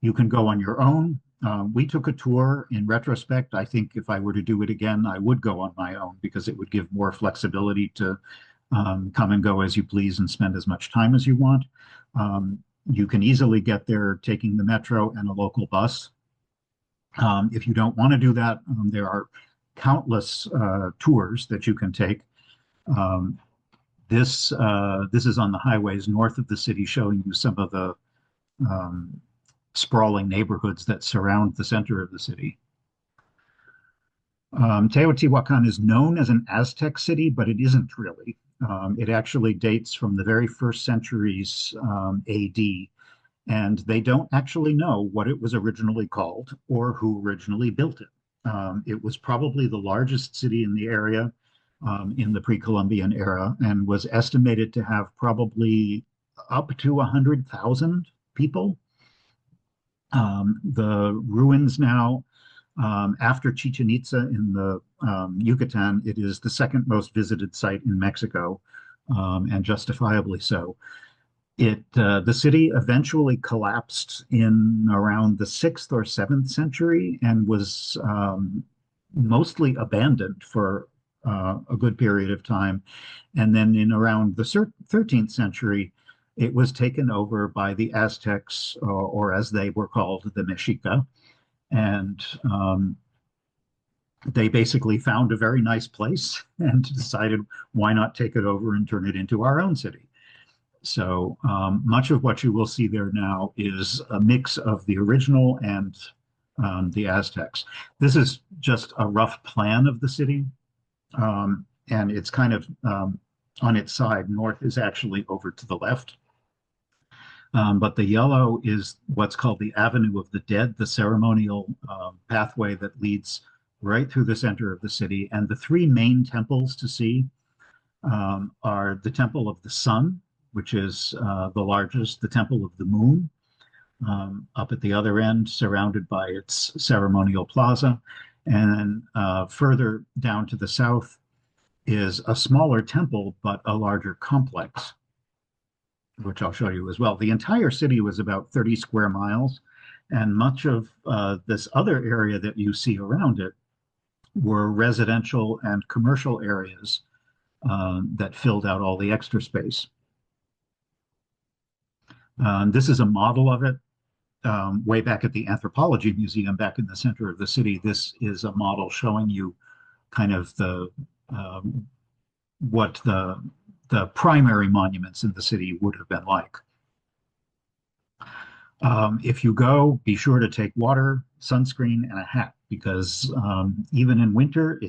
You can go on your own. We took a tour. In retrospect, I think if I were to do it again, I would go on my own because it would give more flexibility to come and go as you please and spend as much time as you want. You can easily get there taking the metro and a local bus. If you don't want to do that, there are countless tours that you can take. Um, this is on the highways north of the city, showing you some of the um, sprawling neighborhoods that surround the center of the city. Teotihuacan is known as an Aztec city, but it isn't really. It actually dates from the very first centuries AD, and they don't actually know what it was originally called or who originally built it. It was probably the largest city in the area in the pre-Columbian era and was estimated to have probably up to 100,000 people. The ruins now, after Chichen Itza in the Yucatan, it is the second most visited site in Mexico, and justifiably so. The city eventually collapsed in around the 6th or 7th century and was mostly abandoned for a good period of time. And then in around the 13th century, it was taken over by the Aztecs, or as they were called, the Mexica. And they basically found a very nice place and decided, why not take it over and turn it into our own city? So much of what you will see there now is a mix of the original and the Aztecs. This is just a rough plan of the city. And it's kind of on its side. North is actually over to the left. But the yellow is what's called the Avenue of the Dead, the ceremonial pathway that leads right through the center of the city. And the three main temples to see are the Temple of the Sun, which is the largest, the Temple of the Moon, up at the other end, surrounded by its ceremonial plaza. And then further down to the south is a smaller temple, but a larger complex, which I'll show you as well. The entire city was about 30 square miles, and much of this other area that you see around it were residential and commercial areas that filled out all the extra space. This is a model of it way back at the Anthropology Museum back in the center of the city. This is a model showing you kind of what the primary monuments in the city would have been like. If you go, be sure to take water, sunscreen, and a hat, because even in winter,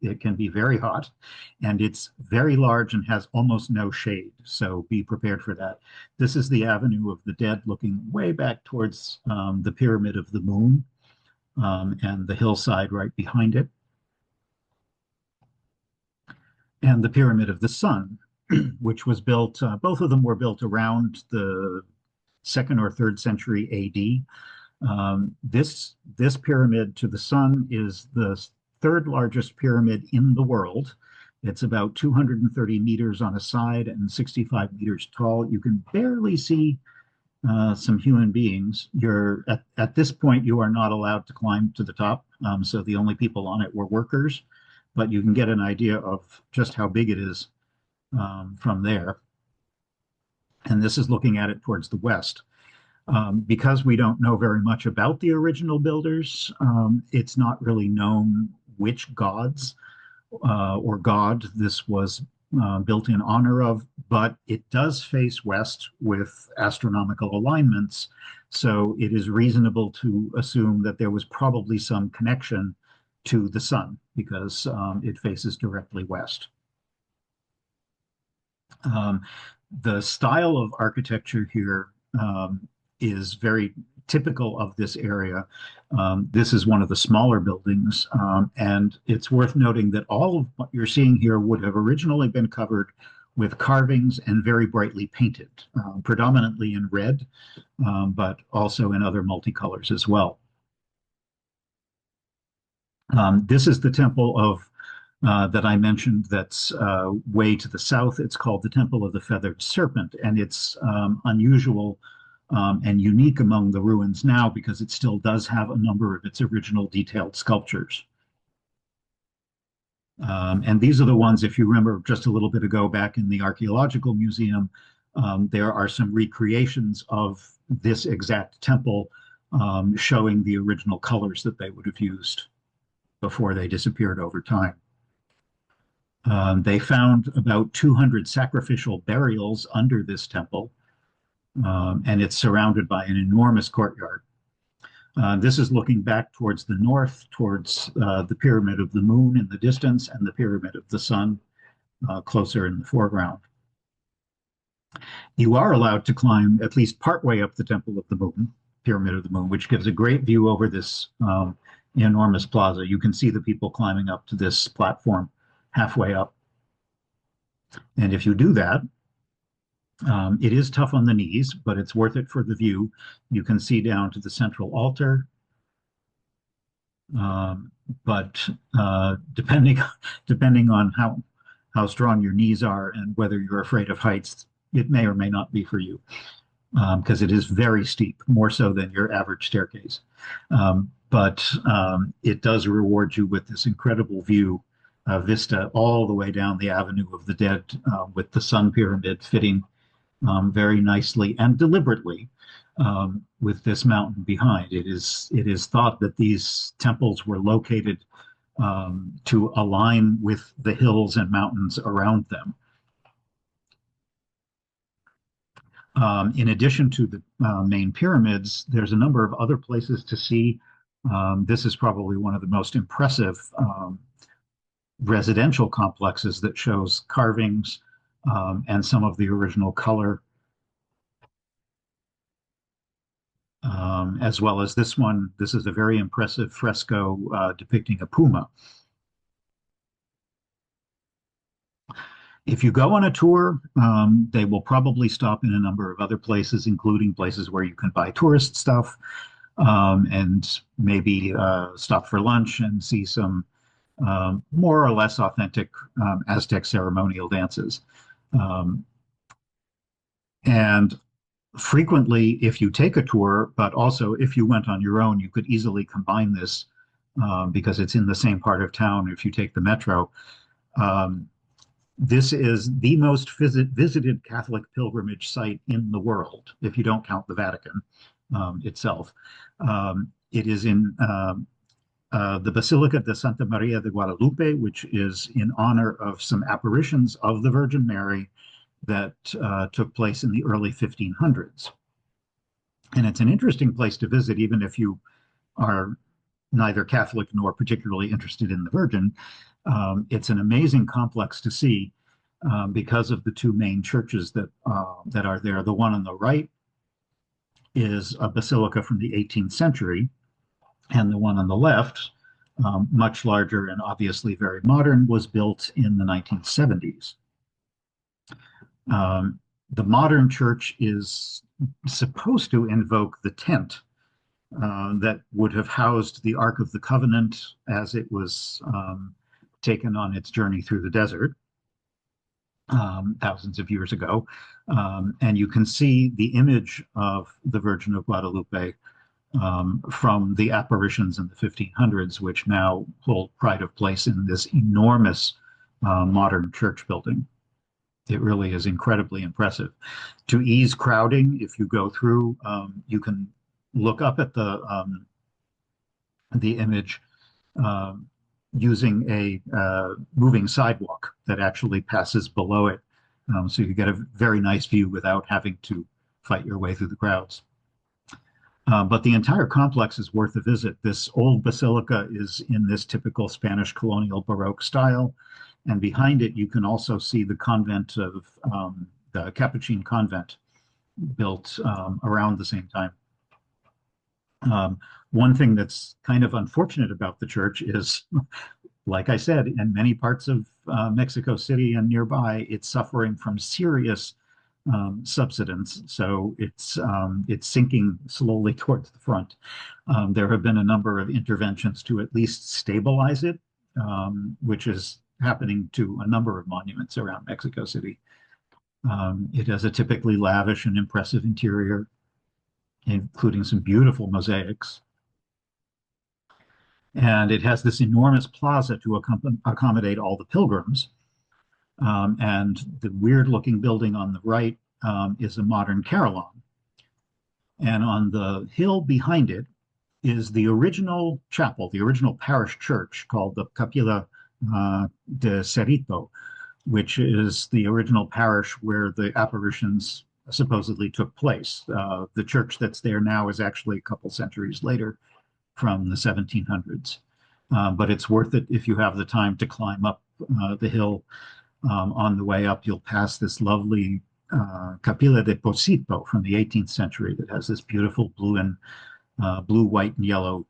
it can be very hot, and it's very large and has almost no shade, so be prepared for that. This is the Avenue of the Dead, looking way back towards the Pyramid of the Moon and the hillside right behind it. And the Pyramid of the Sun, which was built, both of them were built around the 2nd or 3rd century AD. This pyramid to the sun is the 3rd largest pyramid in the world. It's about 230 meters on a side and 65 meters tall. You can barely see some human beings. At this point, you are not allowed to climb to the top, so the only people on it were workers, but you can get an idea of just how big it is from there. And this is looking at it towards the west. Because we don't know very much about the original builders, it's not really known which gods or god this was built in honor of, but it does face west with astronomical alignments. So it is reasonable to assume that there was probably some connection to the sun because it faces directly west. The style of architecture here is very typical of this area. This is one of the smaller buildings, and it's worth noting that all of what you're seeing here would have originally been covered with carvings and very brightly painted, predominantly in red, but also in other multicolors as well. This is the temple of that I mentioned that's way to the south. It's called the Temple of the Feathered Serpent, and it's unusual and unique among the ruins now because it still does have a number of its original detailed sculptures. And these are the ones, if you remember just a little bit ago back in the Archaeological Museum, there are some recreations of this exact temple showing the original colors that they would have used before they disappeared over time. They found about 200 sacrificial burials under this temple, and it's surrounded by an enormous courtyard. This is looking back towards the north, towards the Pyramid of the Moon in the distance and the Pyramid of the Sun closer in the foreground. You are allowed to climb at least partway up the Temple of the Moon, Pyramid of the Moon, which gives a great view over this enormous plaza. You can see the people climbing up to this platform halfway up. And if you do that, it is tough on the knees, but it's worth it for the view. You can see down to the central altar. But depending on how strong your knees are and whether you're afraid of heights, it may or may not be for you because it is very steep, more so than your average staircase. But it does reward you with this incredible view vista all the way down the Avenue of the Dead with the Sun Pyramid fitting very nicely and deliberately with this mountain behind. It is thought that these temples were located to align with the hills and mountains around them. In addition to the main pyramids, there's a number of other places to see. This is probably one of the most impressive residential complexes that shows carvings and some of the original color, as well as this one. This is a very impressive fresco depicting a puma. If you go on a tour, they will probably stop in a number of other places, including places where you can buy tourist stuff and maybe stop for lunch and see some more or less authentic Aztec ceremonial dances. And frequently, if you take a tour, but also if you went on your own, you could easily combine this because it's in the same part of town if you take the metro. This is the most visited Catholic pilgrimage site in the world, if you don't count the Vatican itself. It is in the Basilica de Santa Maria de Guadalupe, which is in honor of some apparitions of the Virgin Mary that took place in the early 1500s. And it's an interesting place to visit, even if you are neither Catholic nor particularly interested in the Virgin. It's an amazing complex to see because of the two main churches that are there. The one on the right is a basilica from the 18th century, and the one on the left, much larger and obviously very modern, was built in the 1970s. The modern church is supposed to invoke the tent that would have housed the Ark of the Covenant as it was taken on its journey through the desert thousands of years ago. And you can see the image of the Virgin of Guadalupe from the apparitions in the 1500s, which now hold pride of place in this enormous modern church building. It really is incredibly impressive. To ease crowding, if you go through, you can look up at the image using a moving sidewalk that actually passes below it. So you get a very nice view without having to fight your way through the crowds. But the entire complex is worth a visit. This old basilica is in this typical Spanish colonial Baroque style. And behind it, you can also see the convent of the Capuchin convent built around the same time. One thing that's kind of unfortunate about the church is, like I said, in many parts of Mexico City and nearby, it's suffering from serious subsidence, so it's sinking slowly towards the front. There have been a number of interventions to at least stabilize it, which is happening to a number of monuments around Mexico City. It has a typically lavish and impressive interior, including some beautiful mosaics. And it has this enormous plaza to accommodate all the pilgrims. And the weird looking building on the right is a modern carillon. And on the hill behind it is the original chapel, the original parish church called the Capilla de Cerrito, which is the original parish where the apparitions supposedly took place. The church that's there now is actually a couple centuries later from the 1700s. But it's worth it if you have the time to climb up the hill. On the way up, you'll pass this lovely Capilla de Pocito from the 18th century that has this beautiful blue, white, and yellow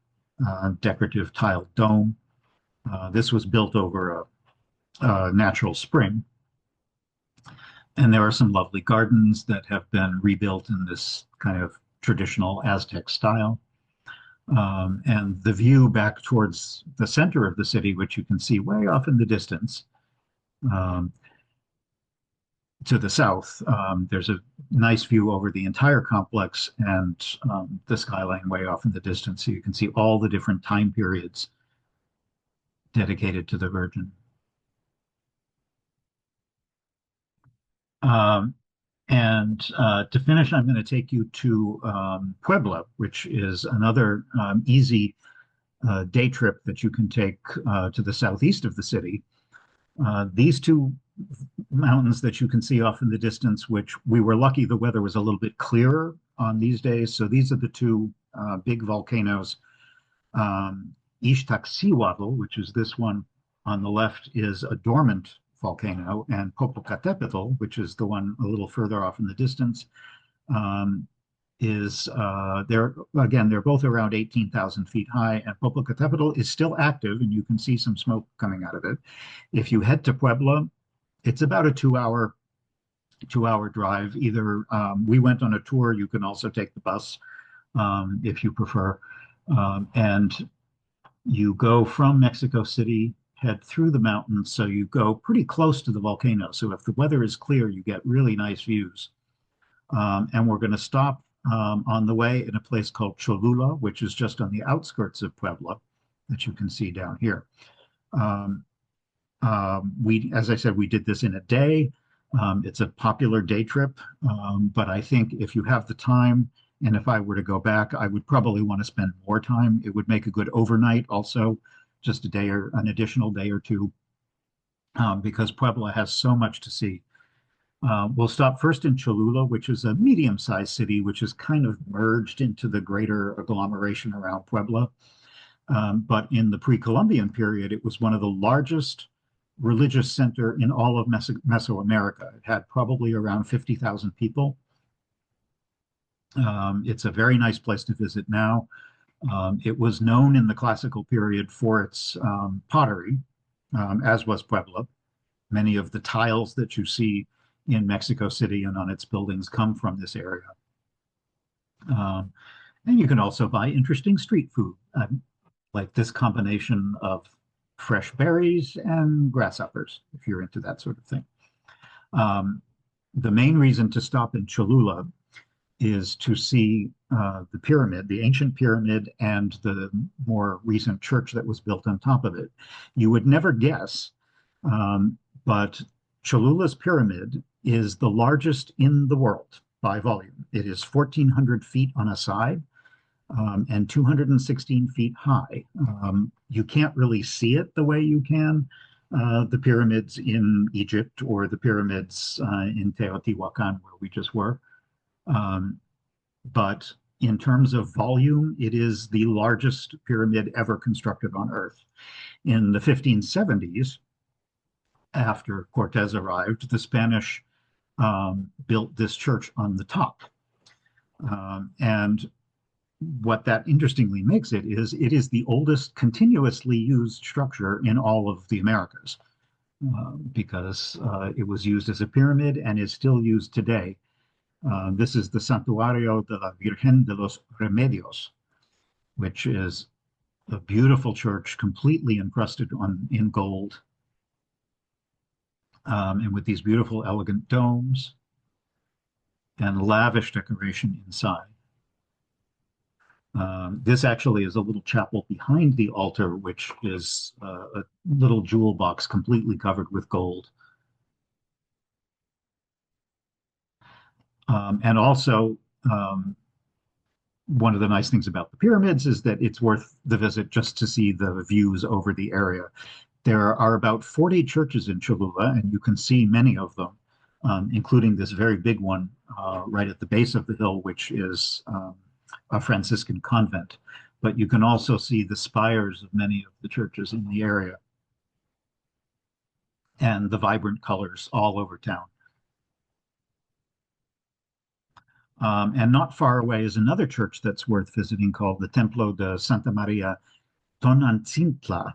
decorative tiled dome. This was built over a natural spring. And there are some lovely gardens that have been rebuilt in this kind of traditional Aztec style. And the view back towards the center of the city, which you can see way off in the distance, to the south, there's a nice view over the entire complex and the skyline way off in the distance. So you can see all the different time periods dedicated to the Virgin. And to finish, I'm going to take you to Puebla, which is another easy day trip that you can take to the southeast of the city. These two mountains that you can see off in the distance, which we were lucky the weather was a little bit clearer on these days. So these are the two big volcanoes. Iztaccíhuatl, which is this one on the left, is a dormant volcano, and Popocatépetl, which is the one a little further off in the distance, they're both around 18,000 feet high, and Popocatépetl is still active, and you can see some smoke coming out of it. If you head to Puebla, it's about a two-hour drive. Either we went on a tour. You can also take the bus if you prefer, and you go from Mexico City, head through the mountains, so you go pretty close to the volcano. So if the weather is clear, you get really nice views. And we're going to stop on the way in a place called Cholula, which is just on the outskirts of Puebla, that you can see down here. As I said, we did this in a day. It's a popular day trip, but I think if you have the time, and if I were to go back, I would probably want to spend more time. It would make a good overnight also, just a day or an additional day or two, because Puebla has so much to see. We'll stop first in Cholula, which is a medium-sized city, which is kind of merged into the greater agglomeration around Puebla. But in the pre-Columbian period, it was one of the largest religious center in all of Mesoamerica. It had probably around 50,000 people. It's a very nice place to visit now. It was known in the classical period for its pottery, as was Puebla. Many of the tiles that you see in Mexico City and on its buildings come from this area. And you can also buy interesting street food, like this combination of fresh berries and grasshoppers, if you're into that sort of thing. The main reason to stop in Cholula is to see the pyramid, the ancient pyramid, and the more recent church that was built on top of it. You would never guess, but Cholula's pyramid is the largest in the world by volume. It is 1,400 feet on a side and 216 feet high. You can't really see it the way you can the pyramids in Egypt or the pyramids in Teotihuacan, where we just were. But in terms of volume, it is the largest pyramid ever constructed on Earth. In the 1570s, after Cortez arrived, the Spanish built this church on the top. And what that interestingly makes it is the oldest continuously used structure in all of the Americas, because it was used as a pyramid and is still used today This is the Santuario de la Virgen de los Remedios, which is a beautiful church completely encrusted in gold, and with these beautiful, elegant domes and lavish decoration inside. This actually is a little chapel behind the altar, which is a little jewel box completely covered with gold. And also, one of the nice things about the pyramids is that it's worth the visit just to see the views over the area. There are about 40 churches in Cholula, and you can see many of them, including this very big one right at the base of the hill, which is a Franciscan convent. But you can also see the spires of many of the churches in the area and the vibrant colors all over town. And not far away is another church that's worth visiting called the Templo de Santa Maria Tonantzintla,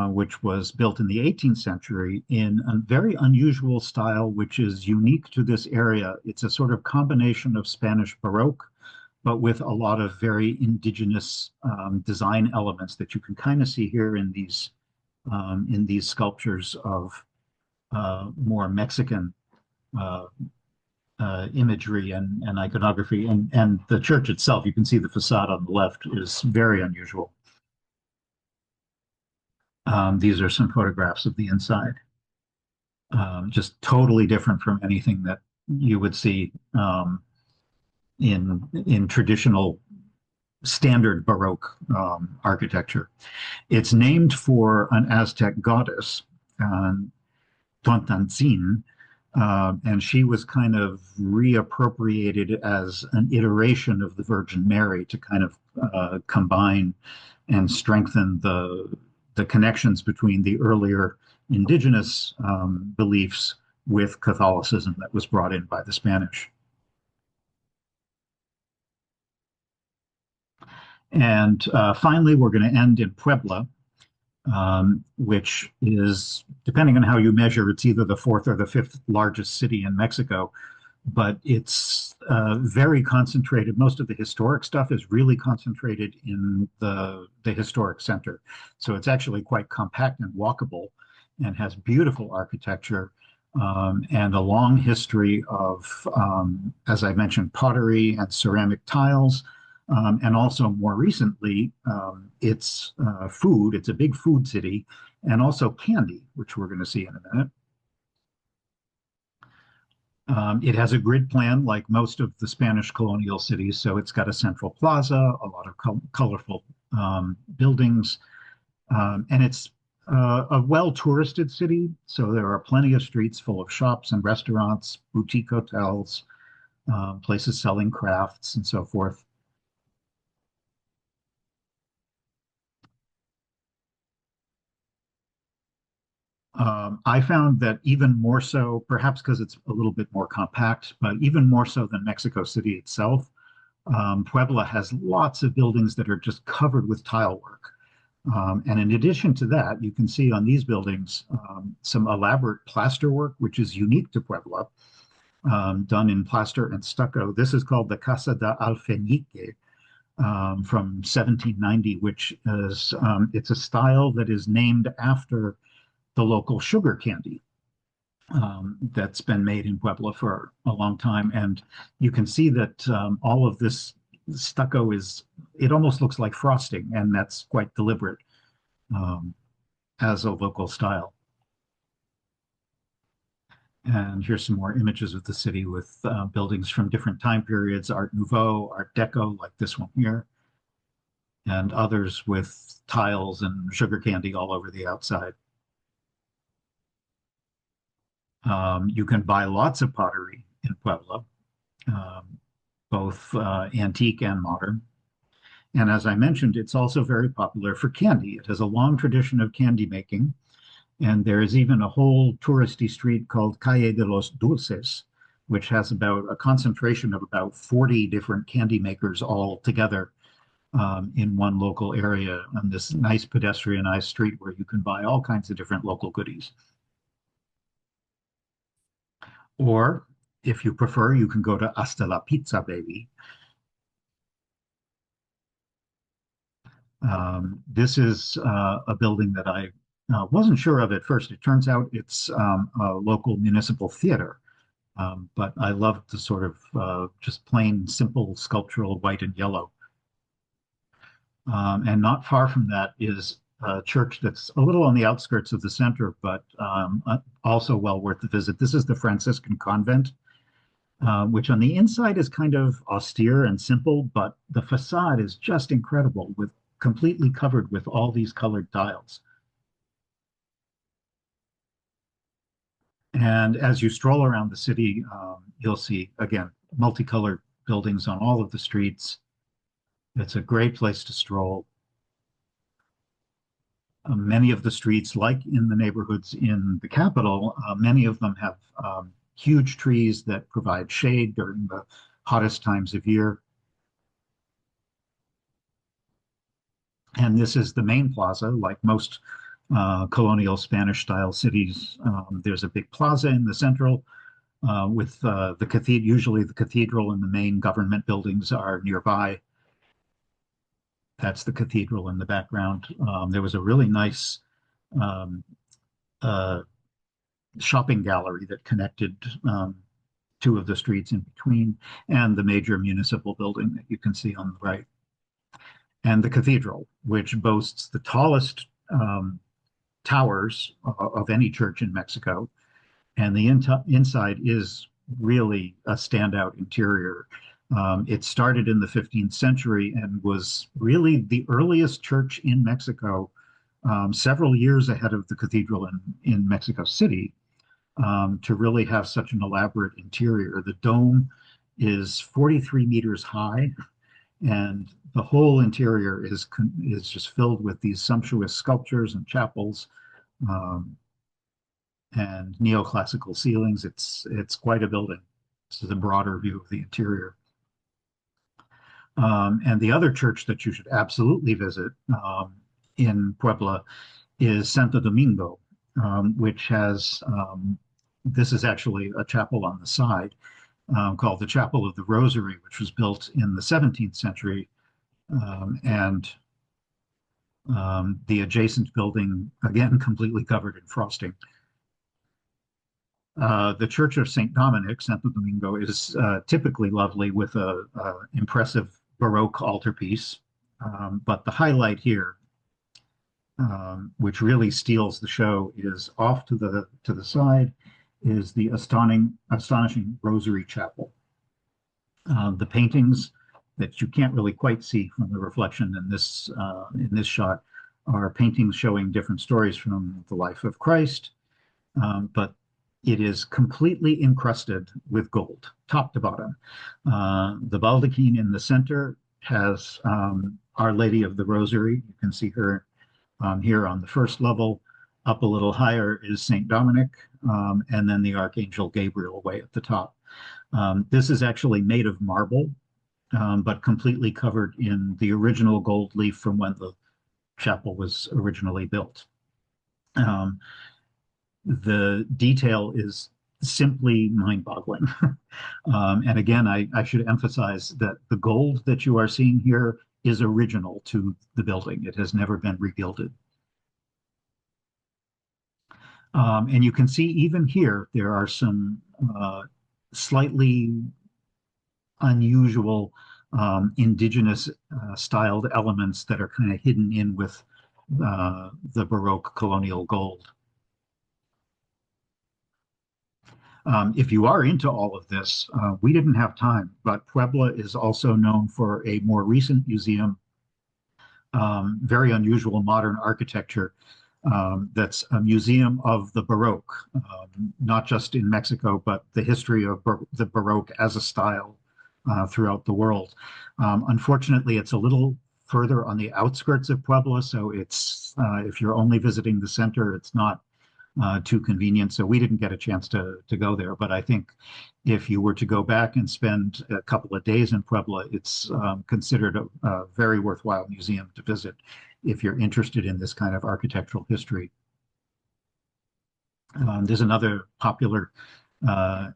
which was built in the 18th century in a very unusual style, which is unique to this area. It's a sort of combination of Spanish Baroque, but with a lot of very indigenous design elements that you can kind of see here in these sculptures of more Mexican imagery and iconography. And the church itself, you can see the facade on the left, is very unusual. These are some photographs of the inside. Just totally different from anything that you would see in traditional standard Baroque architecture. It's named for an Aztec goddess, Tonantzin, and she was kind of reappropriated as an iteration of the Virgin Mary to kind of combine and strengthen the connections between the earlier indigenous beliefs with Catholicism that was brought in by the Spanish. And finally, we're going to end in Puebla, which is, depending on how you measure, it's either the fourth or the fifth largest city in Mexico, but it's very concentrated. Most of the historic stuff is really concentrated in the historic center. So it's actually quite compact and walkable and has beautiful architecture and a long history of, as I mentioned, pottery and ceramic tiles. And also more recently, it's food. It's a big food city, and also candy, which we're going to see in a minute. It has a grid plan like most of the Spanish colonial cities. So it's got a central plaza, a lot of colorful buildings, and it's a well-touristed city. So there are plenty of streets full of shops and restaurants, boutique hotels, places selling crafts and so forth. I found that even more so, perhaps because it's a little bit more compact, but even more so than Mexico City itself, Puebla has lots of buildings that are just covered with tile work. And in addition to that, you can see on these buildings some elaborate plaster work, which is unique to Puebla, done in plaster and stucco. This is called the Casa de Alfeñique from 1790, which is it's a style that is named after the local sugar candy that's been made in Puebla for a long time. And you can see that all of this stucco it almost looks like frosting, and that's quite deliberate as a local style. And here's some more images of the city with buildings from different time periods, Art Nouveau, Art Deco, like this one here, and others with tiles and sugar candy all over the outside. You can buy lots of pottery in Puebla, both antique and modern. And as I mentioned, it's also very popular for candy. It has a long tradition of candy making. And there is even a whole touristy street called Calle de los Dulces, which has about a concentration of about 40 different candy makers all together in one local area on this nice pedestrianized street where you can buy all kinds of different local goodies. Or If you prefer, you can go to Hasta la Pizza, baby. This is a building that I wasn't sure of at first. It turns out it's a local municipal theater, but I love the sort of just plain, simple sculptural white and yellow. And not far from that is a church that's a little on the outskirts of the center, but also well worth the visit. This is the Franciscan convent, which on the inside is kind of austere and simple, but the facade is just incredible, with completely covered with all these colored tiles. And as you stroll around the city, you'll see, again, multicolored buildings on all of the streets. It's a great place to stroll. Many of the streets, like in the neighborhoods in the capital, many of them have huge trees that provide shade during the hottest times of year. And this is the main plaza, like most colonial Spanish style cities. There's a big plaza in the central with the cathedral. Usually the cathedral and the main government buildings are nearby. That's the cathedral in the background. There was a really nice um, uh, shopping gallery that connected two of the streets in between, and the major municipal building that you can see on the right. And the cathedral, which boasts the tallest towers of any church in Mexico. And the inside is really a standout interior. It started in the 15th century and was really the earliest church in Mexico, several years ahead of the cathedral in Mexico City, to really have such an elaborate interior. The dome is 43 meters high, and the whole interior is just filled with these sumptuous sculptures and chapels, um, and neoclassical ceilings. It's quite a building. This is a broader view of the interior. And the other church that you should absolutely visit in Puebla is Santo Domingo, which has this is actually a chapel on the side called the Chapel of the Rosary, which was built in the 17th century. And the adjacent building, again, completely covered in frosting. The Church of St. Dominic, Santo Domingo, is typically lovely with a impressive Baroque altarpiece. But the highlight here, which really steals the show, is off to the side, is the astonishing Rosary Chapel. The paintings that you can't really quite see from the reflection in this shot are paintings showing different stories from the life of Christ, but it is completely encrusted with gold, top to bottom. The baldachin in the center has Our Lady of the Rosary. You can see her here on the first level. Up a little higher is St. Dominic, and then the Archangel Gabriel way at the top. This is actually made of marble, but completely covered in the original gold leaf from when the chapel was originally built. The detail is simply mind-boggling. And again, I should emphasize that the gold that you are seeing here is original to the building. It has never been regilded. And you can see even here, there are some slightly unusual indigenous styled elements that are kind of hidden in with the Baroque colonial gold. If you are into all of this, we didn't have time, but Puebla is also known for a more recent museum, very unusual modern architecture. That's a museum of the Baroque, not just in Mexico, but the history of the Baroque as a style throughout the world. Unfortunately, it's a little further on the outskirts of Puebla, so it's if you're only visiting the center, it's not too convenient. So we didn't get a chance to go there. But I think if you were to go back and spend a couple of days in Puebla, it's considered a very worthwhile museum to visit if you're interested in this kind of architectural history. There's another popular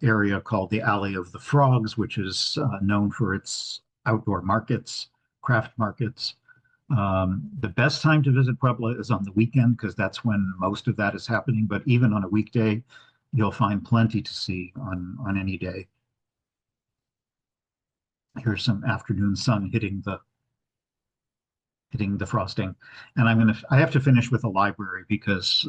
area called the Alley of the Frogs, which is known for its outdoor markets, craft markets. The best time to visit Puebla is on the weekend because that's when most of that is happening. But even on a weekday, you'll find plenty to see on any day. Here's some afternoon sun hitting the frosting, and I have to finish with a library because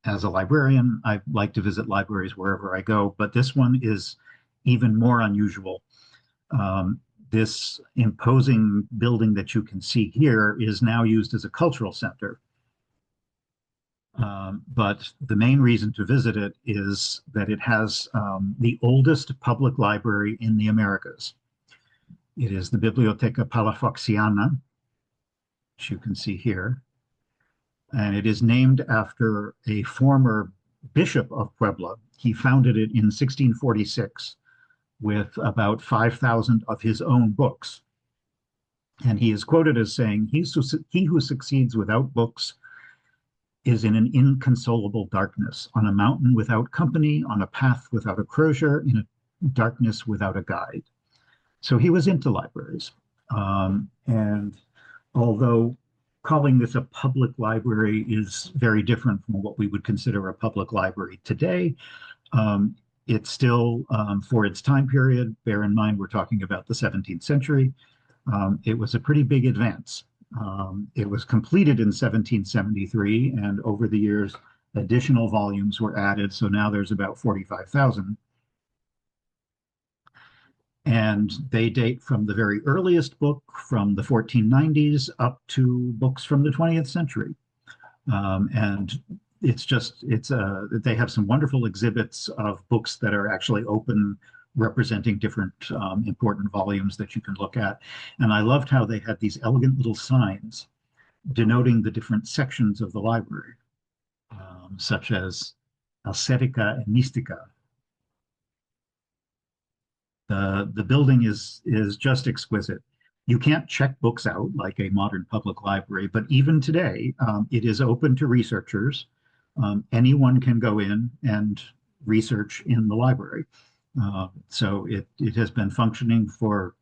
as a librarian, I like to visit libraries wherever I go. But this one is even more unusual. This imposing building that you can see here is now used as a cultural center. But the main reason to visit it is that it has the oldest public library in the Americas. It is the Biblioteca Palafoxiana, which you can see here. And it is named after a former bishop of Puebla. He founded it in 1646 with about 5,000 of his own books. And he is quoted as saying, he who succeeds without books is in an inconsolable darkness, on a mountain without company, on a path without a crozier, in a darkness without a guide. So he was into libraries. And although calling this a public library is very different from what we would consider a public library today, it's still, for its time period, bear in mind we're talking about the 17th century, it was a pretty big advance. It was completed in 1773, and over the years, additional volumes were added. So now there's about 45,000. And they date from the very earliest book from the 1490s up to books from the 20th century. And they have some wonderful exhibits of books that are actually open, representing different important volumes that you can look at. And I loved how they had these elegant little signs denoting the different sections of the library, such as Ascetica and Mystica. The building is just exquisite. You can't check books out like a modern public library, but even today, it is open to researchers. Anyone can go in and research in the library. So it has been functioning for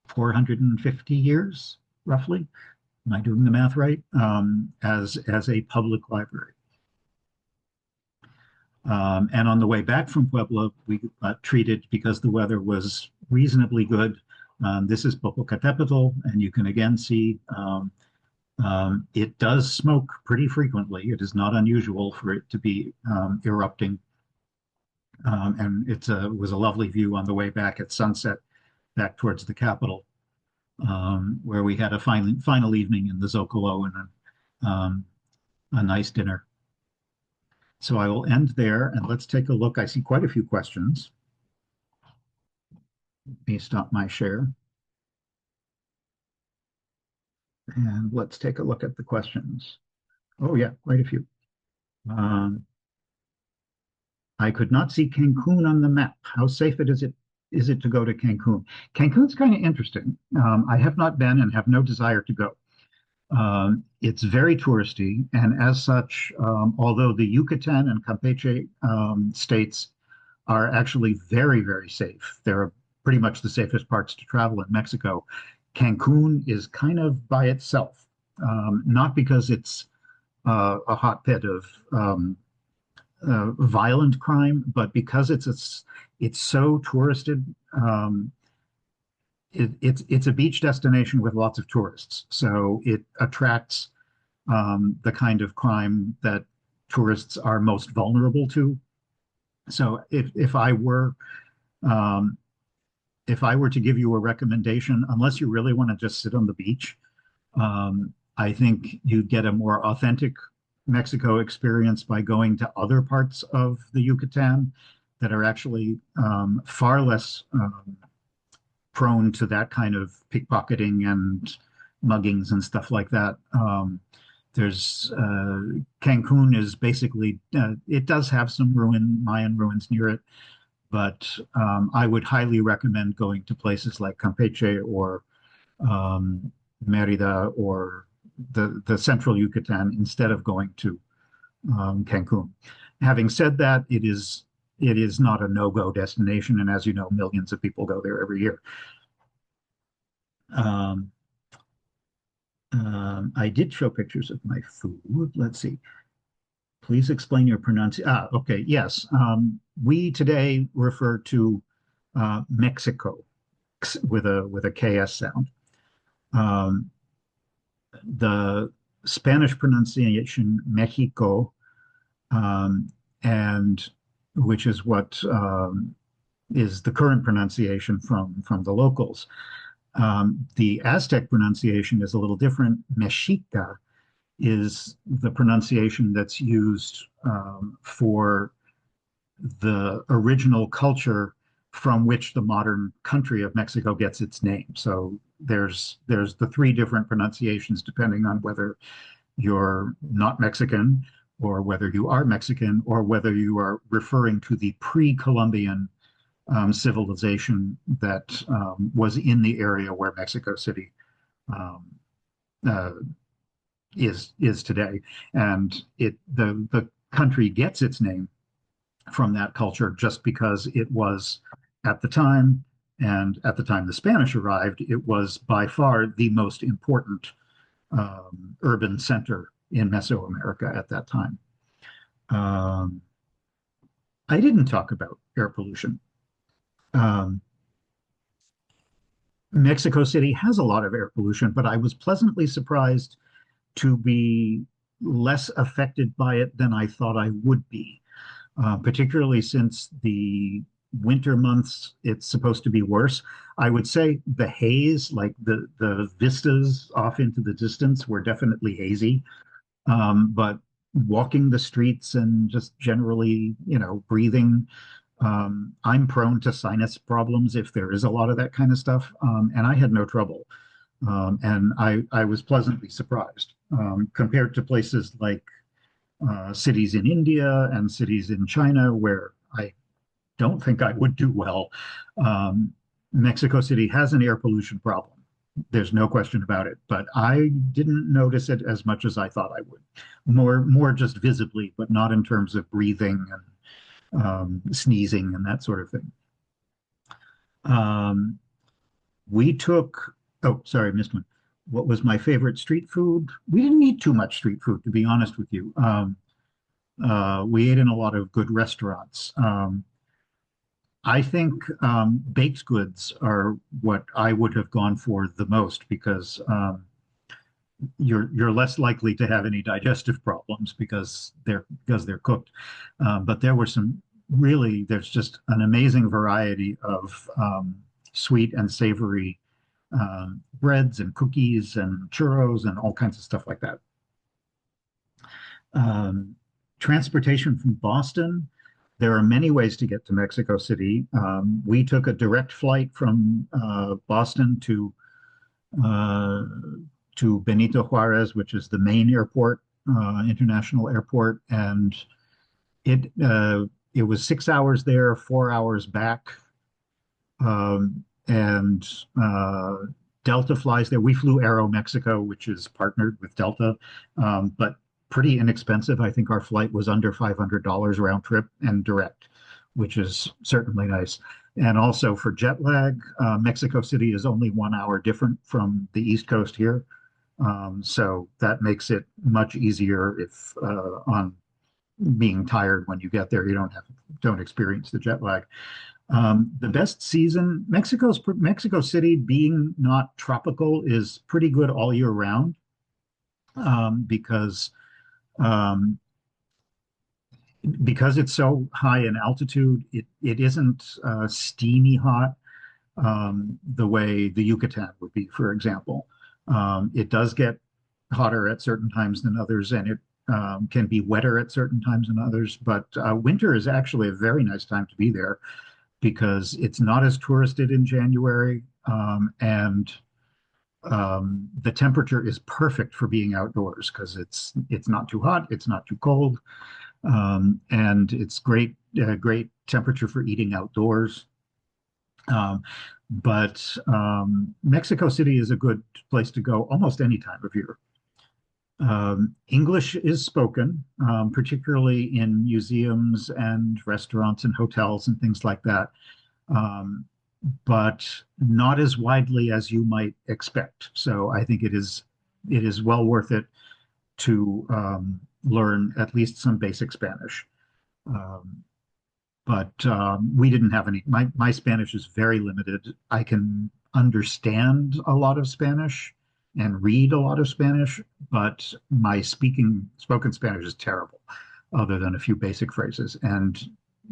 450 years, roughly. Am I doing the math right? As a public library. And on the way back from Puebla, we got treated because the weather was reasonably good. This is Popocatépetl, and you can again see it does smoke pretty frequently. It is not unusual for it to be erupting. And it was a lovely view on the way back at sunset, back towards the capital, where we had a final evening in the Zocalo and a nice dinner. So I will end there, and let's take a look. I see quite a few questions. Let me stop my share. And let's take a look at the questions. Oh yeah, quite a few. I could not see Cancun on the map. How safe is it to go to Cancun? Cancun's kind of interesting. I have not been and have no desire to go. It's very touristy, and as such, although the Yucatan and Campeche states are actually very, very safe, they're pretty much the safest parts to travel in Mexico. Cancun is kind of by itself, not because it's a hotbed of violent crime, but because it's so touristed. It's a beach destination with lots of tourists, so it attracts the kind of crime that tourists are most vulnerable to. So if I were to give you a recommendation, unless you really want to just sit on the beach, I think you'd get a more authentic Mexico experience by going to other parts of the Yucatan that are actually far less prone to that kind of pickpocketing and muggings and stuff like that. Cancun is basically, it does have some Mayan ruins near it, but I would highly recommend going to places like Campeche or Merida or the central Yucatan instead of going to Cancun. Having said that, it is not a no-go destination, and as you know, millions of people go there every year. Um, I did show pictures of my food. Let's see. Please explain your pronunciation. Okay, yes. We today refer to Mexico with a KS sound. Um, the Spanish pronunciation Mexico, um, and which is what is the current pronunciation from the locals. The Aztec pronunciation is a little different. Mexica is the pronunciation that's used for the original culture from which the modern country of Mexico gets its name. So there's the three different pronunciations depending on whether you're not Mexican or whether you are Mexican or whether you are referring to the pre-Columbian civilization that was in the area where Mexico City um, uh, is today, and the country gets its name from that culture just because it was at the time, and at the time the Spanish arrived, it was by far the most important urban center in Mesoamerica at that time. Um, I didn't talk about air pollution. Um, Mexico City has a lot of air pollution, but I was pleasantly surprised to be less affected by it than I thought I would be, particularly since the winter months, it's supposed to be worse. I would say the haze, like the vistas off into the distance, were definitely hazy. But walking the streets and just generally, breathing, I'm prone to sinus problems if there is a lot of that kind of stuff, and I had no trouble. And I was pleasantly surprised compared to places like cities in India and cities in China where I don't think I would do well. Um, Mexico City has an air pollution problem. There's no question about it, but I didn't notice it as much as I thought I would. More just visibly, but not in terms of breathing and sneezing and that sort of thing. Um, we took, oh, sorry, I missed one. What was my favorite street food? We didn't eat too much street food, to be honest with you. We ate in a lot of good restaurants. I think baked goods are what I would have gone for the most because you're less likely to have any digestive problems because they're cooked. But there were some really there's just an amazing variety of sweet and savory breads and cookies and churros and all kinds of stuff like that. Um, Transportation from Boston. There are many ways to get to Mexico City. We took a direct flight from Boston uh, to Benito Juarez, which is the main airport, international airport, and it was 6 hours there, 4 hours back, and Delta flies there. We flew Aero Mexico, which is partnered with Delta, but pretty inexpensive. I think our flight was under $500 round trip and direct, which is certainly nice. And also for jet lag, Mexico City is only 1 hour different from the East Coast here. So that makes it much easier if on being tired when you get there, you don't experience the jet lag. The best season, Mexico City being not tropical is pretty good all year round because um, because it's so high in altitude, it isn't steamy hot the way the Yucatan would be, for example. It does get hotter at certain times than others, and it can be wetter at certain times than others. But winter is actually a very nice time to be there because it's not as touristed in January, and the temperature is perfect for being outdoors because it's not too hot, it's not too cold, and it's great temperature for eating outdoors. But Mexico City is a good place to go almost any time of year. English is spoken, particularly in museums and restaurants and hotels and things like that, um, but not as widely as you might expect. So I think it is well worth it to learn at least some basic Spanish. Um, but we didn't have any. My Spanish is very limited. I can understand a lot of Spanish and read a lot of Spanish, but my spoken Spanish is terrible, other than a few basic phrases. And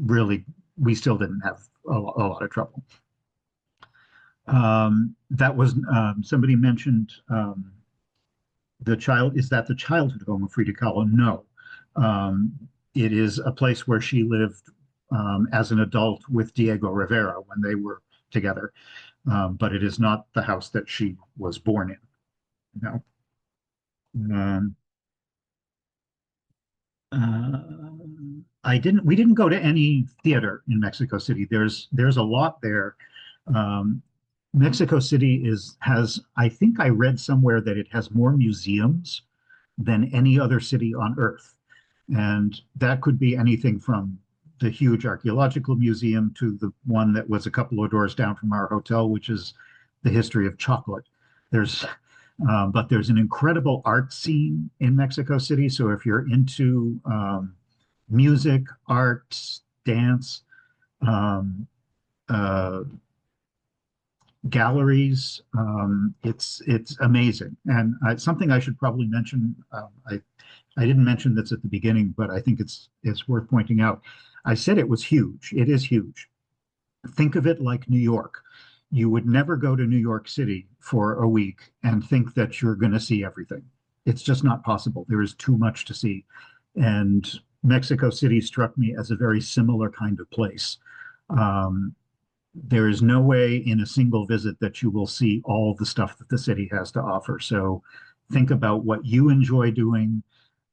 really, we still didn't have a lot of trouble. That was somebody mentioned the child. Is that the childhood home of Frida Kahlo? No. Um, it is a place where she lived as an adult with Diego Rivera when they were together, but it is not the house that she was born in. No. Um, we didn't go to any theater in Mexico City. There's a lot there. Um, Mexico City I think I read somewhere that it has more museums than any other city on earth. And that could be anything from the huge archaeological museum to the one that was a couple of doors down from our hotel, which is the history of chocolate. There's, but there's an incredible art scene in Mexico City. So if you're into music, arts, dance, um, uh, galleries. It's amazing, and something I should probably mention. I didn't mention this at the beginning, but I think it's worth pointing out. I said it was huge. It is huge. Think of it like New York. You would never go to New York City for a week and think that you're going to see everything. It's just not possible. There is too much to see, and Mexico City struck me as a very similar kind of place. Um, there is no way in a single visit that you will see all the stuff that the city has to offer. So think about what you enjoy doing.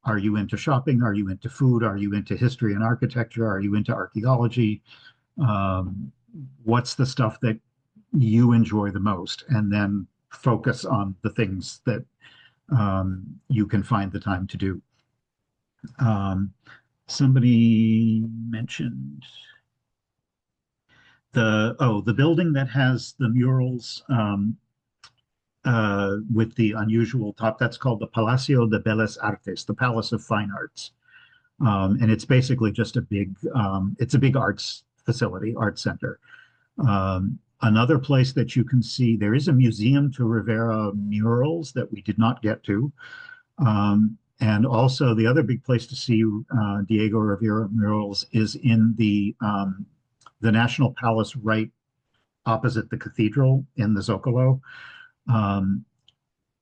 Are you into shopping? Are you into food? Are you into history and architecture? Are you into archaeology? Um, what's the stuff that you enjoy the most? And then focus on the things that you can find the time to do. Um, somebody mentioned the building that has the murals with the unusual top. That's called the Palacio de Bellas Artes, the Palace of Fine Arts, and it's basically just it's a big arts facility, art center. Another place that you can see, there is a museum to Rivera murals that we did not get to. And also the other big place to see Diego Rivera murals is in the National Palace right opposite the cathedral in the Zocalo. Um,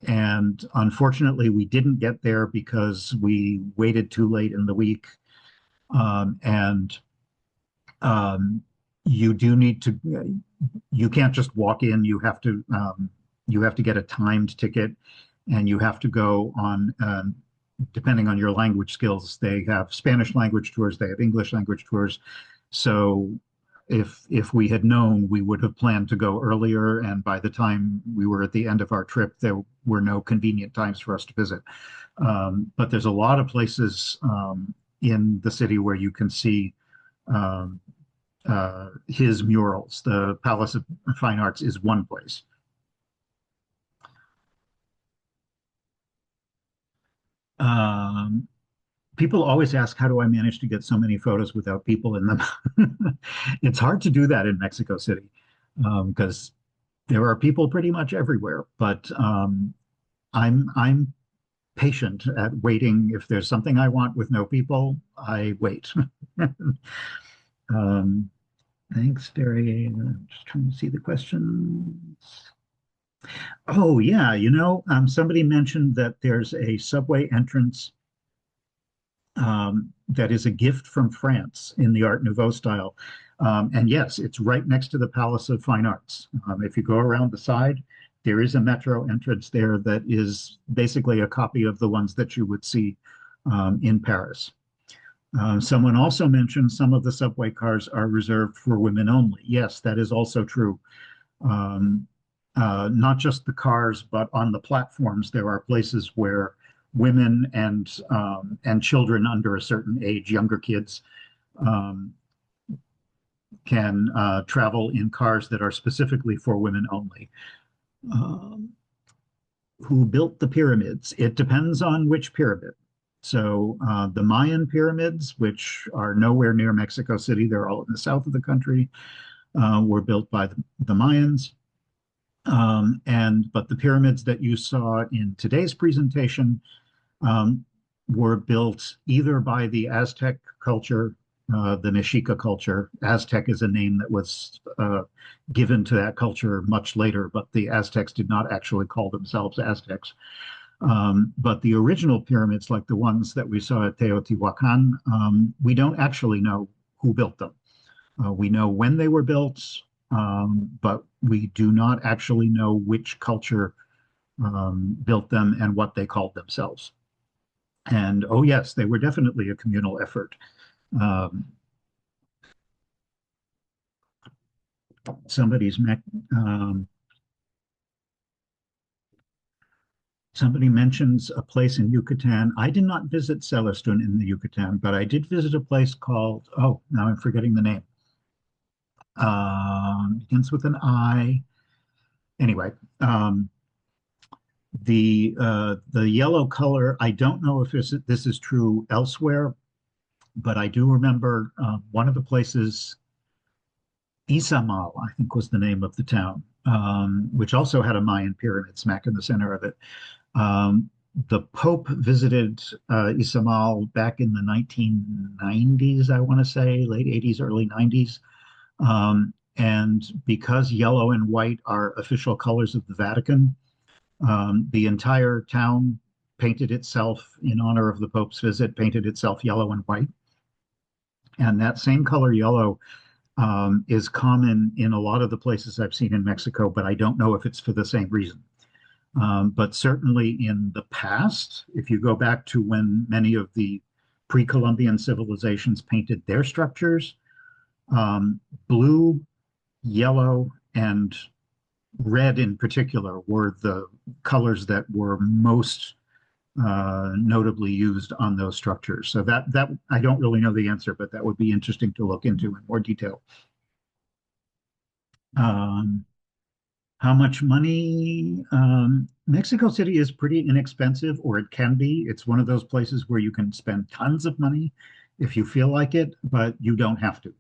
and unfortunately, we didn't get there because we waited too late in the week. And you do need to, you can't just walk in. You have to get a timed ticket, and you have to go on. Depending on your language skills, they have Spanish language tours, they have English language tours. So if we had known, we would have planned to go earlier, and by the time we were at the end of our trip, there were no convenient times for us to visit. But there's a lot of places in the city where you can see um, his murals. The Palace of Fine Arts is one place. Um, People always ask, how do I manage to get so many photos without people in them? It's hard to do that in Mexico City because there are people pretty much everywhere. But I'm patient at waiting. If there's something I want with no people, I wait. um, thanks, Derry. I'm just trying to see the questions. Oh yeah, somebody mentioned that there's a subway entrance that is a gift from France in the Art Nouveau style. And yes, it's right next to the Palace of Fine Arts. If you go around the side, there is a metro entrance there that is basically a copy of the ones that you would see in Paris. Someone also mentioned some of the subway cars are reserved for women only. Yes, that is also true. Not just the cars, but on the platforms, there are places where women and children under a certain age, younger kids, um, can travel in cars that are specifically for women only. Um, who built the pyramids? It depends on which pyramid. So the Mayan pyramids, which are nowhere near Mexico City, they're all in the south of the country, were built by the Mayans. But the pyramids that you saw in today's presentation um, were built either by the Aztec culture, the Mexica culture. Aztec is a name that was given to that culture much later, but the Aztecs did not actually call themselves Aztecs. But the original pyramids, like the ones that we saw at Teotihuacan, we don't actually know who built them. We know when they were built, but we do not actually know which culture built them and what they called themselves. And oh, yes, they were definitely a communal effort. Um, somebody's um, somebody mentions a place in Yucatan. I did not visit Celestun in the Yucatan, but I did visit a place called, oh, now I'm forgetting the name. Begins with an I. Anyway, the yellow color, I don't know if this is true elsewhere, but I do remember one of the places, Izamal, I think was the name of the town, which also had a Mayan pyramid smack in the center of it. The Pope visited Izamal back in the 1990s, I want to say, late 80s, early 90s. And because yellow and white are official colors of the Vatican, the entire town painted itself in honor of the Pope's visit, painted itself yellow and white. And that same color yellow is common in a lot of the places I've seen in Mexico, but I don't know if it's for the same reason. But certainly in the past, if you go back to when many of the pre-Columbian civilizations painted their structures, blue, yellow, and red in particular were the colors that were most notably used on those structures. So that I don't really know the answer, but that would be interesting to look into in more detail. Um, how much money? Mexico City is pretty inexpensive, or it can be. It's one of those places where you can spend tons of money if you feel like it, but you don't have to.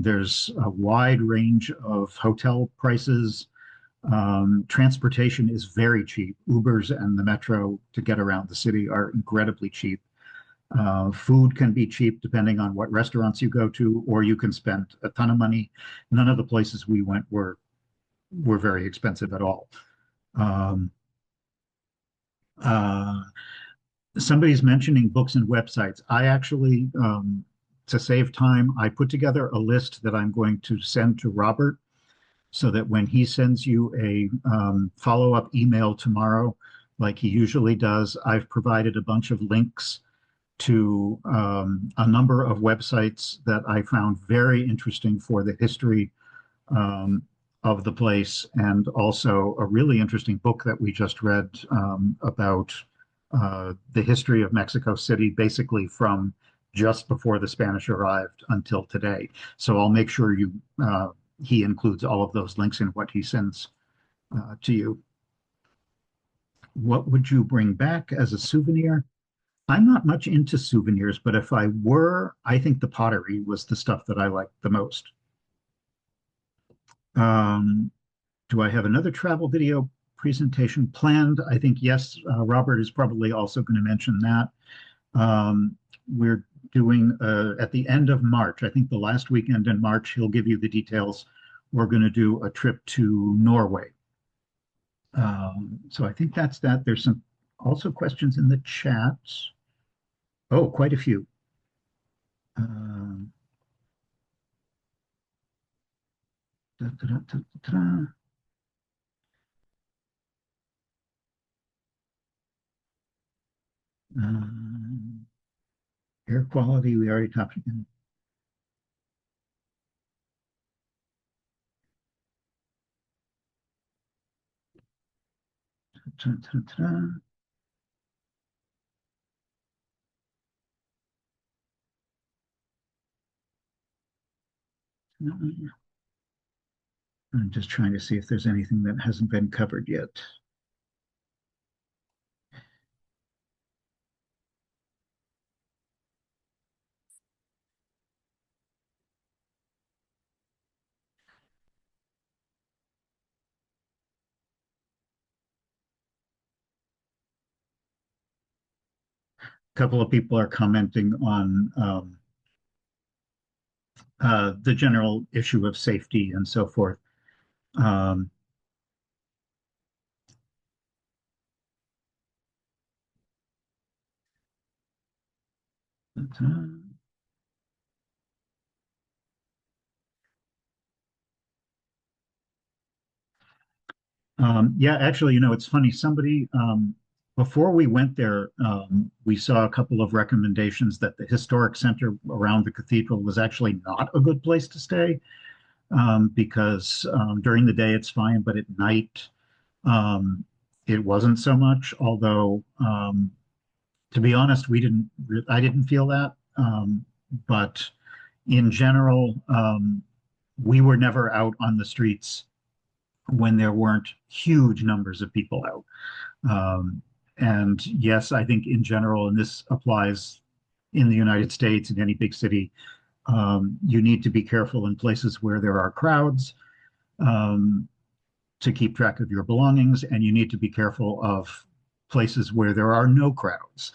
There's a wide range of hotel prices. Transportation is very cheap. Ubers and the metro to get around the city are incredibly cheap. Food can be cheap depending on what restaurants you go to, or you can spend a ton of money. None of the places we went were very expensive at all. Um, uh, Somebody's mentioning books and websites. I actually, to save time, I put together a list that I'm going to send to Robert so that when he sends you a follow-up email tomorrow, like he usually does, I've provided a bunch of links to a number of websites that I found very interesting for the history um, of the place, and also a really interesting book that we just read about the history of Mexico City, basically from just before the Spanish arrived until today. So I'll make sure he includes all of those links in what he sends to you. What would you bring back as a souvenir? I'm not much into souvenirs, but if I were, I think the pottery was the stuff that I liked the most. Um, do I have another travel video presentation planned? I think yes. Robert is probably also going to mention that. We're doing at the end of March, I think the last weekend in March, he'll give you the details. We're going to do a trip to Norway. So I think that's that. There's some also questions in the chat. Oh, quite a few. Um, da, da, da, um, air quality, we already talked about. I'm just trying to see if there's anything that hasn't been covered yet. A couple of people are commenting on the general issue of safety and so forth. Um, but, yeah, actually, it's funny. Somebody, before we went there, we saw a couple of recommendations that the historic center around the cathedral was actually not a good place to stay, because during the day it's fine, but at night um, it wasn't so much. Although, to be honest, I didn't feel that. But in general, we were never out on the streets when there weren't huge numbers of people out. And yes, I think in general, and this applies in the United States, in any big city, you need to be careful in places where there are crowds, um, to keep track of your belongings, and you need to be careful of places where there are no crowds,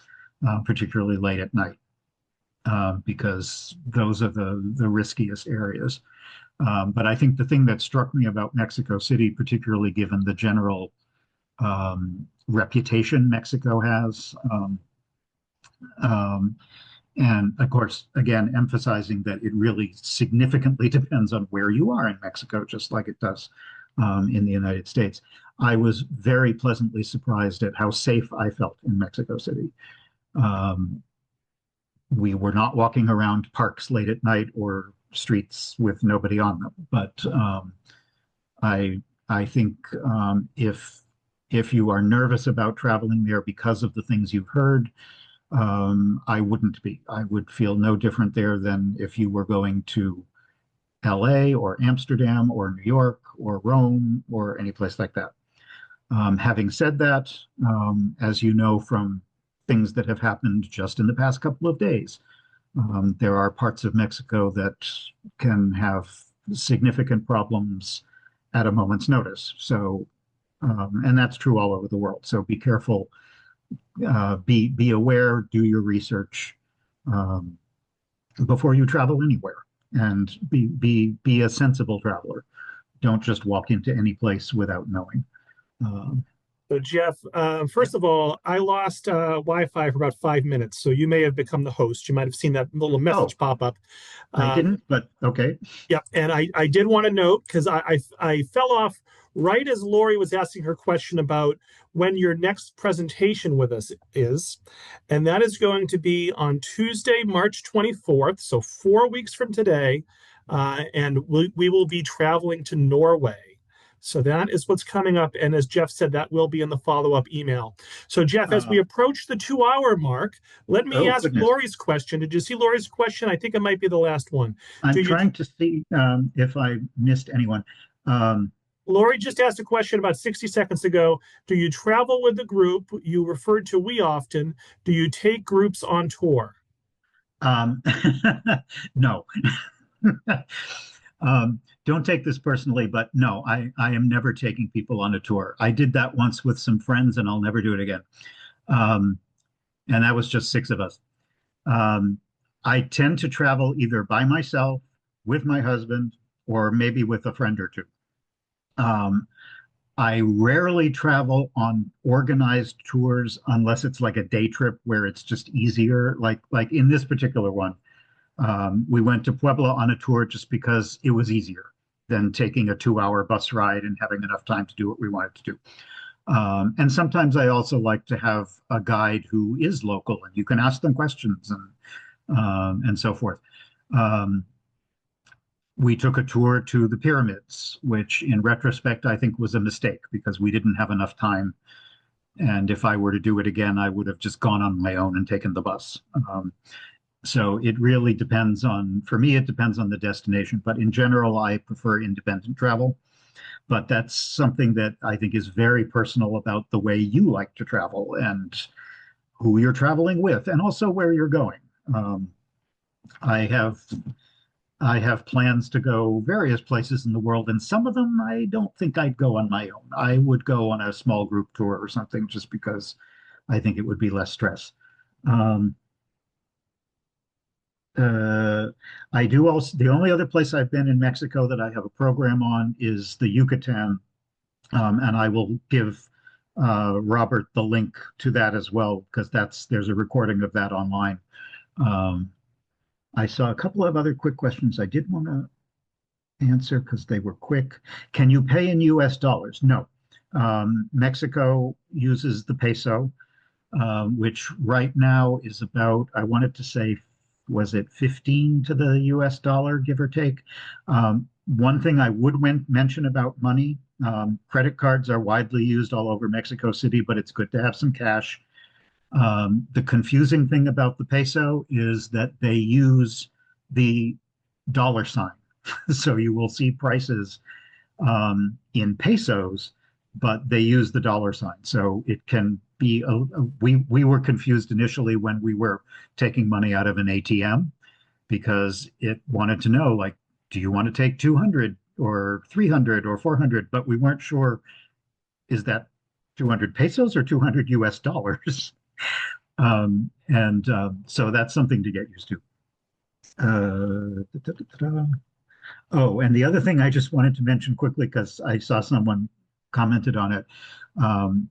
particularly late at night, because those are the riskiest areas. But I think the thing that struck me about Mexico City, particularly given the general reputation Mexico has, and of course, again, emphasizing that it really significantly depends on where you are in Mexico, just like it does in the United States. I was very pleasantly surprised at how safe I felt in Mexico City. Um, we were not walking around parks late at night or streets with nobody on them, but I I think if you are nervous about traveling there because of the things you've heard, I wouldn't be. I would feel no different there than if you were going to LA or Amsterdam or New York or Rome or any place like that. Having said that, as you know from things that have happened just in the past couple of days, there are parts of Mexico that can have significant problems at a moment's notice. So, and that's true all over the world. So be careful, be aware, do your research um, before you travel anywhere, and be a sensible traveler. Don't just walk into any place without knowing. Um, So, Jeff, first of all, I lost Wi-Fi for about 5 minutes, so you may have become the host. You might have seen that little oh, message pop up. I didn't, but okay. Yep, and I did want to note, because I fell off right as Lori was asking her question about when your next presentation with us is, and that is going to be on Tuesday, March 24th, so 4 weeks from today, and we will be traveling to Norway. So that is what's coming up, and as Jeff said, that will be in the follow-up email. So Jeff, as we approach the 2-hour mark, let me Oh, ask goodness. Lori's question. Did you see Lori's question? I think it might be the last one. I'm trying to see if I missed anyone. Lori just asked a question about 60 seconds ago. Do you travel with the group? You referred to we often. Do you take groups on tour? No. Don't take this personally, but no, I am never taking people on a tour. I did that once with some friends, and I'll never do it again. And that was just 6 of us. I tend to travel either by myself, with my husband, or maybe with a friend or two. I rarely travel on organized tours unless it's like a day trip where it's just easier. Like in this particular one, we went to Puebla on a tour just because it was easier than taking a 2-hour bus ride and having enough time to do what we wanted to do. And sometimes I also like to have a guide who is local, and you can ask them questions and so forth. We took a tour to the pyramids, which in retrospect, I think was a mistake because we didn't have enough time. And if I were to do it again, I would have just gone on my own and taken the bus. So it really depends on, for me, it depends on the destination. But in general, I prefer independent travel. But that's something that I think is very personal about the way you like to travel and who you're traveling with, and also where you're going. Um, I have I have plans to go various places in the world, and some of them I don't think I'd go on my own. I would go on a small group tour or something, just because I think it would be less stress. Um, uh, I do also, the only other place I've been in Mexico that I have a program on is the Yucatan, and I will give Robert the link to that as well, because there's a recording of that online. Um, I saw a couple of other quick questions I did want to answer because they were quick. Can you pay in US dollars? No. Mexico uses the peso, which right now is about, I wanted to say, was it 15 to the US dollar, give or take? One thing I would mention about money, credit cards are widely used all over Mexico City, but it's good to have some cash. The confusing thing about the peso is that they use the dollar sign. So you will see prices in pesos, but they use the dollar sign. So it can be we were confused initially when we were taking money out of an ATM, because it wanted to know, like, do you want to take 200 or 300 or 400? But we weren't sure, is that 200 pesos or 200 US dollars? And so that's something to get used to. Oh, and the other thing I just wanted to mention quickly, because I saw someone commented on it,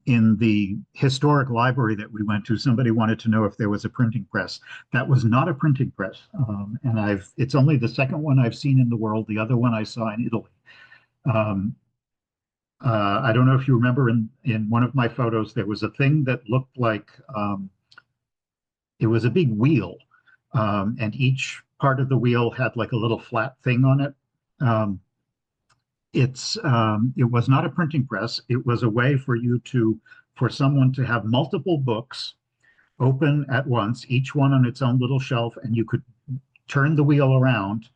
in the historic library that we went to, somebody wanted to know if there was a printing press. That was not a printing press, and it's only the second one I've seen in the world. The other one I saw in Italy. Um, I don't know if you remember, in one of my photos, there was a thing that looked like, it was a big wheel, and each part of the wheel had like a little flat thing on it. Um, it was not a printing press. It was a way for someone to have multiple books open at once, each one on its own little shelf, and you could turn the wheel around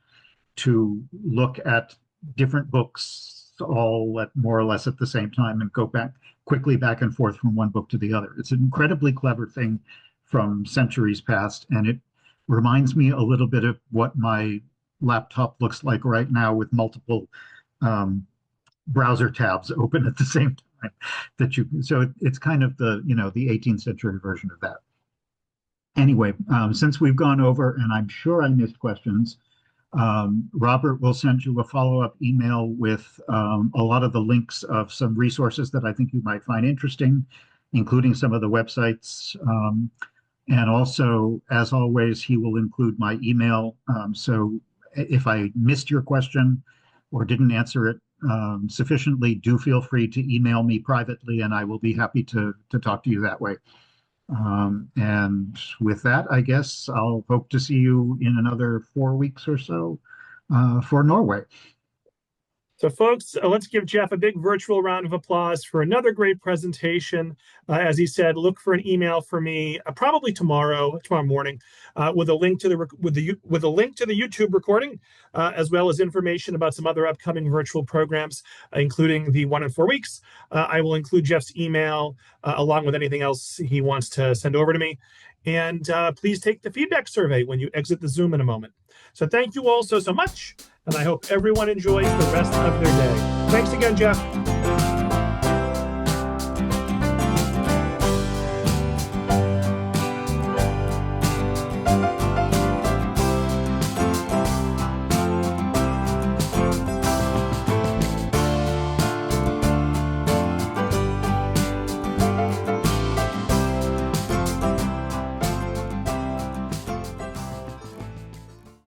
to look at different books all at more or less at the same time and go quickly back and forth from one book to the other. It's an incredibly clever thing from centuries past, and it reminds me a little bit of what my laptop looks like right now, with multiple um, browser tabs open at the same time. It's kind of the 18th century version of that. Anyway, since we've gone over, and I'm sure I missed questions, Robert will send you a follow-up email with a lot of the links of some resources that I think you might find interesting, including some of the websites. And also, as always, he will include my email. So if I missed your question or didn't answer it sufficiently, do feel free to email me privately, and I will be happy to talk to you that way. And with that, I guess I'll hope to see you in another 4 weeks or so for Norway. So, folks, let's give Jeff a big virtual round of applause for another great presentation. As he said, look for an email from me probably tomorrow morning, with a link to the YouTube recording, as well as information about some other upcoming virtual programs, including the one in 4 weeks. I will include Jeff's email along with anything else he wants to send over to me. And please take the feedback survey when you exit the Zoom in a moment. So thank you all so much, and I hope everyone enjoys the rest of their day. Thanks again, Jeff.